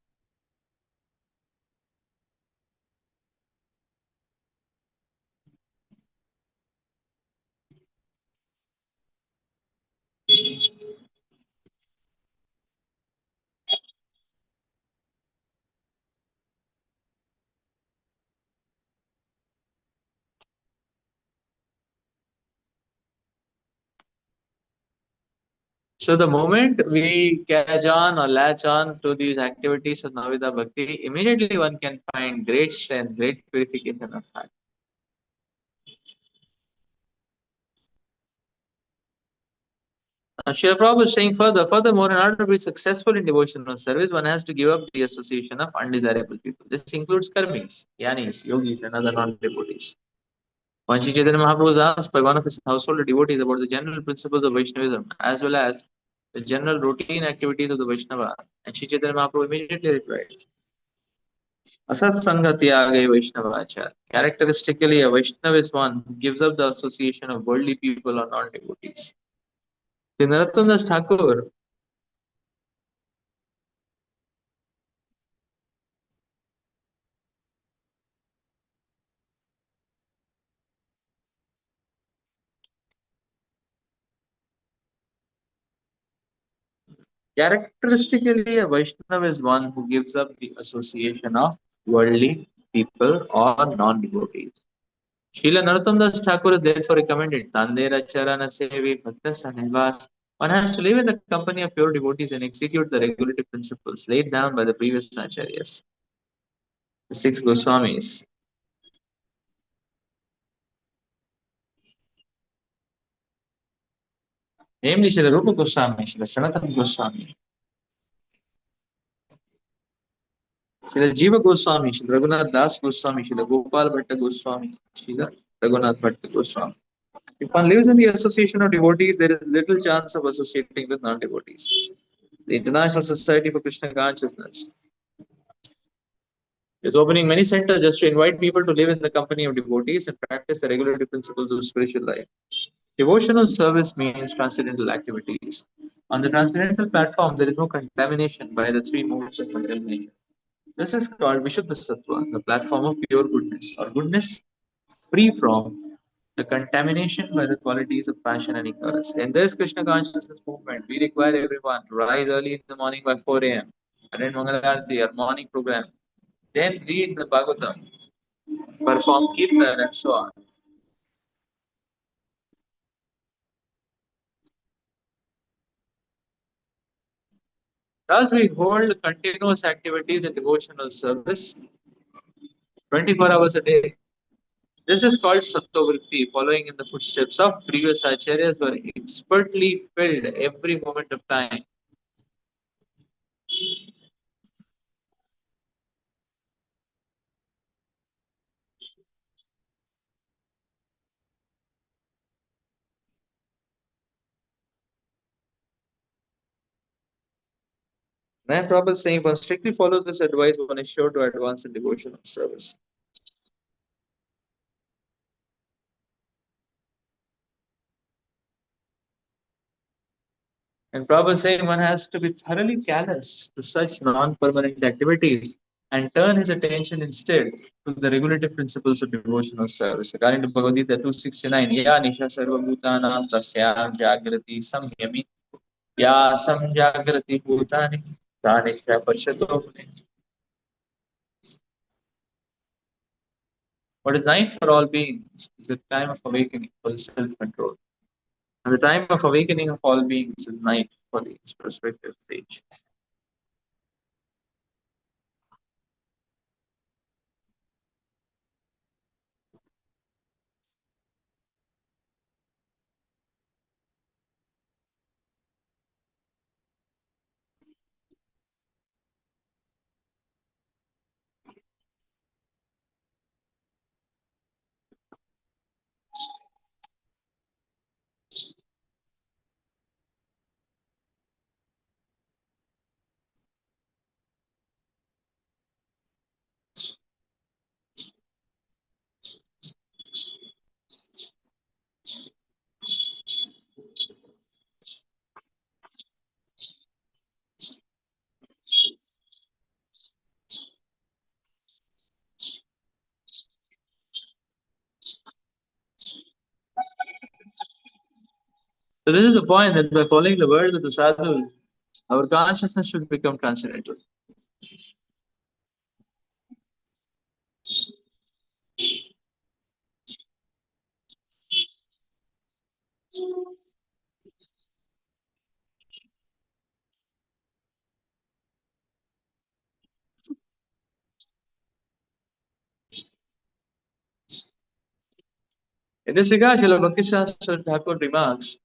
So the moment we catch on or latch on to these activities of Navida Bhakti, immediately one can find great strength, great purification of heart. Now, Srila Prabhupada is saying furthermore, in order to be successful in devotional service, one has to give up the association of undesirable people. This includes karmis, yanis, yogis, and other non-devotees. When Sri Chaitanya Mahaprabhu was asked by one of his household devotees about the general principles of Vaishnavism, as well as the general routine activities of the Vaishnava, and Sri Chaitanya Mahaprabhu immediately replied, Asat Sangati Age Vaishnavacha. Characteristically, a Vaishnava is one who gives up the association of worldly people or non-devotees. The Narottam Das Thakur, characteristically, a Vaishnava is one who gives up the association of worldly people or non-devotees. Srila Narottam Das Thakur therefore recommended Tandera Charana Sevi Bhakta Sanivas. One has to live in the company of pure devotees and execute the regulative principles laid down by the previous acharyas, the six Goswamis. Namely, Srila Rupa Goswami, Srila Sanatana Goswami, Srila Jiva Goswami, Srila Raghunath Das Goswami, Srila Gopal Bhatta Goswami, Srila Raghunath Bhatta Goswami. If one lives in the association of devotees, there is little chance of associating with non-devotees. The International Society for Krishna Consciousness is opening many centers just to invite people to live in the company of devotees and practice the regulative principles of spiritual life. Devotional service means transcendental activities. On the transcendental platform, there is no contamination by the three modes of material nature. This is called Vishuddha Sattva, the platform of pure goodness, or goodness free from the contamination by the qualities of passion and ignorance. In this Krishna consciousness movement, we require everyone to rise early in the morning by 4 a.m., attend Mangalarti or morning program, then read the Bhagavatam, perform Kirtan, and so on. Thus, we hold continuous activities in devotional service 24 hours a day. This is called Saptavritti, following in the footsteps of previous acharyas who are expertly filled every moment of time. Nine Prabhupada is saying, if one strictly follows this advice, one is sure to advance in devotional service. And Prabhupada is saying one has to be thoroughly callous to such non-permanent activities and turn his attention instead to the regulative principles of devotional service. According to Bhagavad Gita 269, Ya Nisha Sarvabhutanam Tasyam Jagrati Samyami Ya Samjagrati Bhutani Tanisha Pashato. What is night for all beings is the time of awakening for the self-control. And the time of awakening of all beings is night for the prospective stage. So this is the point that by following the words of the sadhu, our consciousness should become transcendental. In this regard, Srila Bhaktisiddhanta Thakur remarks,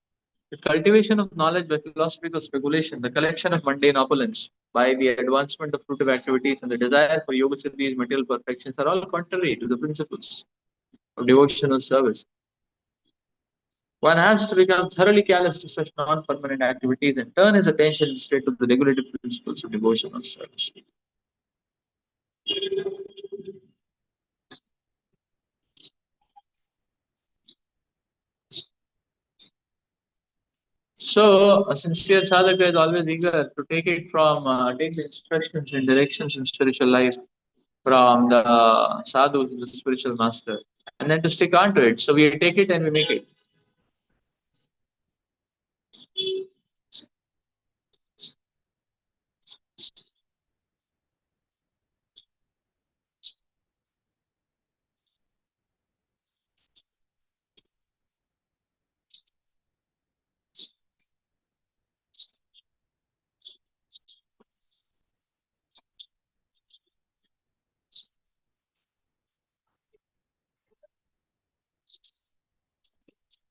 the cultivation of knowledge by philosophical speculation, the collection of mundane opulence by the advancement of fruitive activities, and the desire for yoga siddhis, material perfections are all contrary to the principles of devotional service. One has to become thoroughly callous to such non-permanent activities and turn his attention instead to the regulative principles of devotional service. So, a sincere sadhaka is always eager to take it from, take the instructions and directions in spiritual life from the sadhus, the spiritual master, and then to stick on to it. So, we take it and we make it.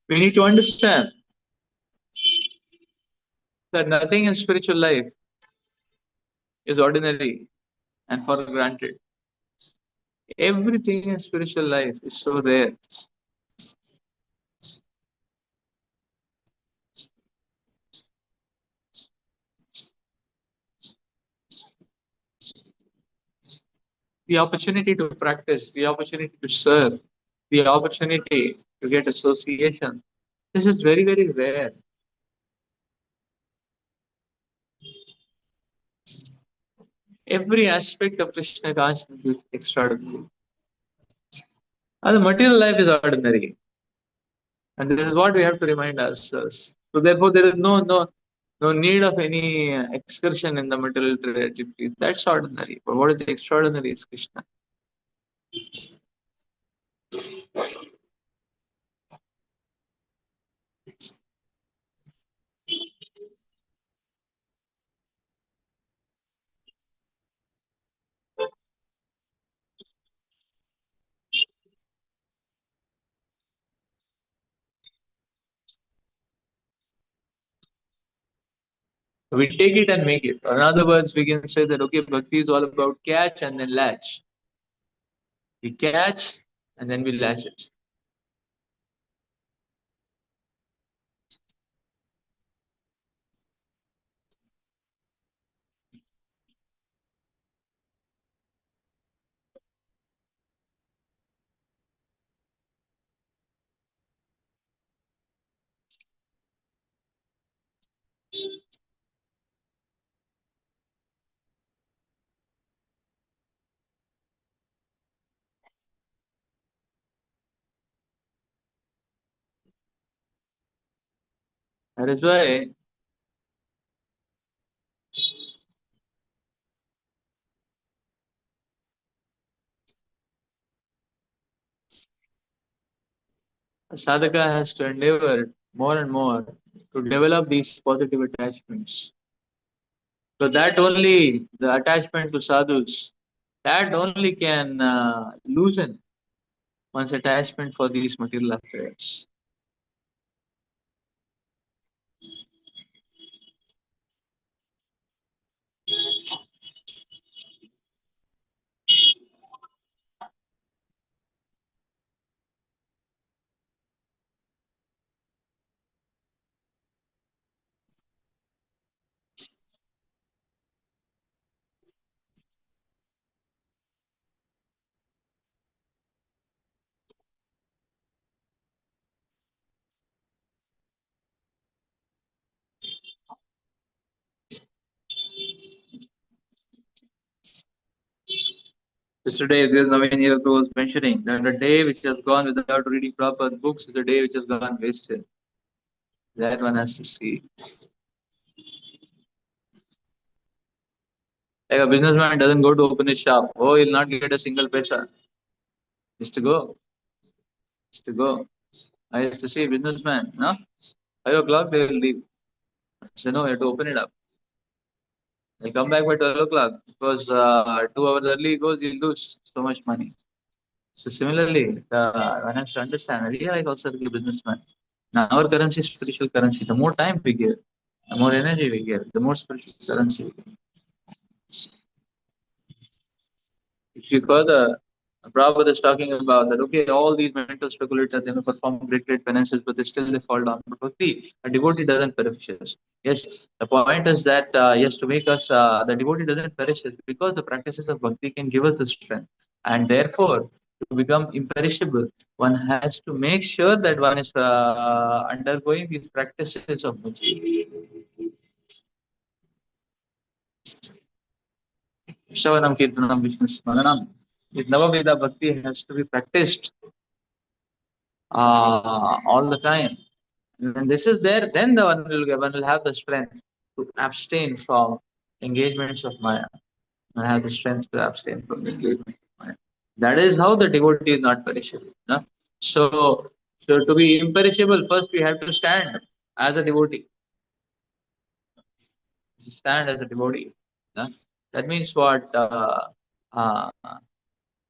We need to understand that nothing in spiritual life is ordinary and for granted. Everything in spiritual life is so rare. The opportunity to practice, the opportunity to serve, the opportunity to get association. This is very, very rare. Every aspect of Krishna consciousness is extraordinary. And the material life is ordinary. And this is what we have to remind ourselves. So therefore, there is no need of any excursion in the material activities. That's ordinary. But what is extraordinary is Krishna. We take it and make it. Or in other words, we can say that okay, bhakti is all about catch and then latch. We catch and then we latch it. That is why a sadhaka has to endeavor more and more to develop these positive attachments. So that only the attachment to sadhus, that only can loosen one's attachment for these material affairs. Yesterday, as Naveen Yadav was mentioning, that a day which has gone without reading proper books is a day which has gone wasted. That one has to see. Like a businessman doesn't go to open his shop. Oh, he'll not get a single paisa. Just to go. Just to go. I used to see a businessman, no? 5 o'clock they will leave. So no, you have to open it up. They come back by 12 o'clock because 2 hours early he goes, you lose so much money. So similarly, one has to understand, I realize also to be a businessman. Now our currency is spiritual currency. The more time we give, the more energy we give, the more spiritual currency we give. If you further, Prabhupada is talking about that, okay, all these mental speculators, they may perform great penances, but they fall down. But bhakti, a devotee doesn't perish. Yes, the point is that, yes, to make us, the devotee doesn't perish because the practices of bhakti can give us the strength. And therefore, to become imperishable, one has to make sure that one is undergoing these practices of bhakti. Shravanam, Kirtanam, Vishnu Smaranam. With Navaveda Bhakti has to be practiced all the time. And when this is there, then one will have the strength to abstain from engagements of Maya. And have the strength to abstain from the engagement of Maya. That is how the devotee is not perishable. No? So to be imperishable, first we have to stand as a devotee. Stand as a devotee. No? That means what? Uh,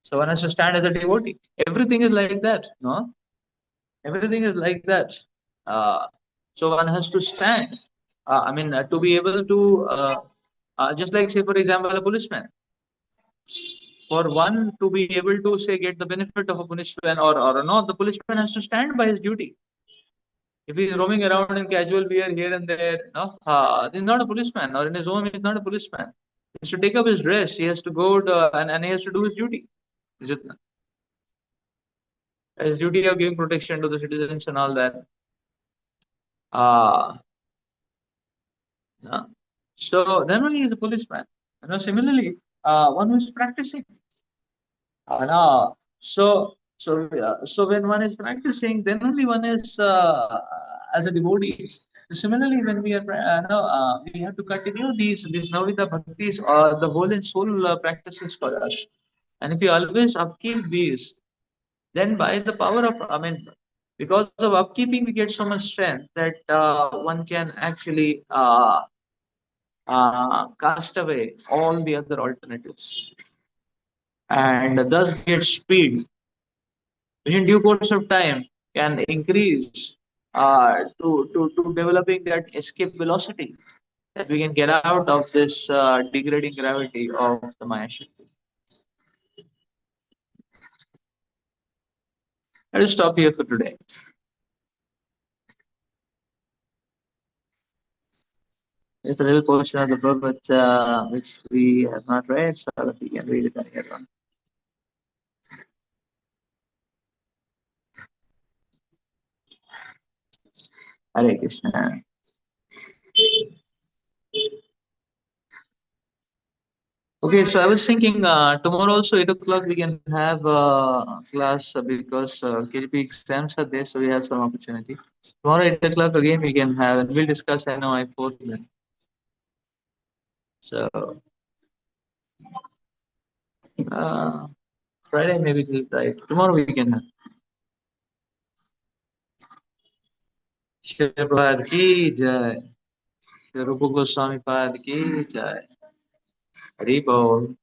so one has to stand as a devotee. Everything is like that. No? Everything is like that. Uh, so one has to stand. To be able to, just like say for example, a policeman. For one to be able to say get the benefit of a policeman or not, the policeman has to stand by his duty. If he is roaming around in casual wear here and there, no, he's not a policeman, or in his home he's not a policeman. He has to take up his dress. He has to go and he has to do his duty. His duty of giving protection to the citizens and all that. Uh, yeah. So then only is a policeman. Similarly, one who is practicing. No. So when one is practicing, then only one is as a devotee. Similarly, when we are we have to continue these Navita Bhaktis or the whole and soul practices for us. And if you always upkeep these, then by the power of, because of upkeeping, we get so much strength that one can actually cast away all the other alternatives and thus get speed, which in due course of time can increase to developing that escape velocity that we can get out of this degrading gravity of the Maya Shakti. Let us stop here for today. It's a little portion of the book which we have not read, so we can read it again. Hare Krishna. Okay, so I was thinking tomorrow also 8 o'clock we can have class because KGP exams are there, so we have some opportunity. Tomorrow 8 o'clock again we can have, and we'll discuss NOI 4 then. So uh, Friday maybe we'll try it. Tomorrow we can have. Shri Prabhupada ki jai. Shri Rupa Goswami Pad ki jai. Hari Bol.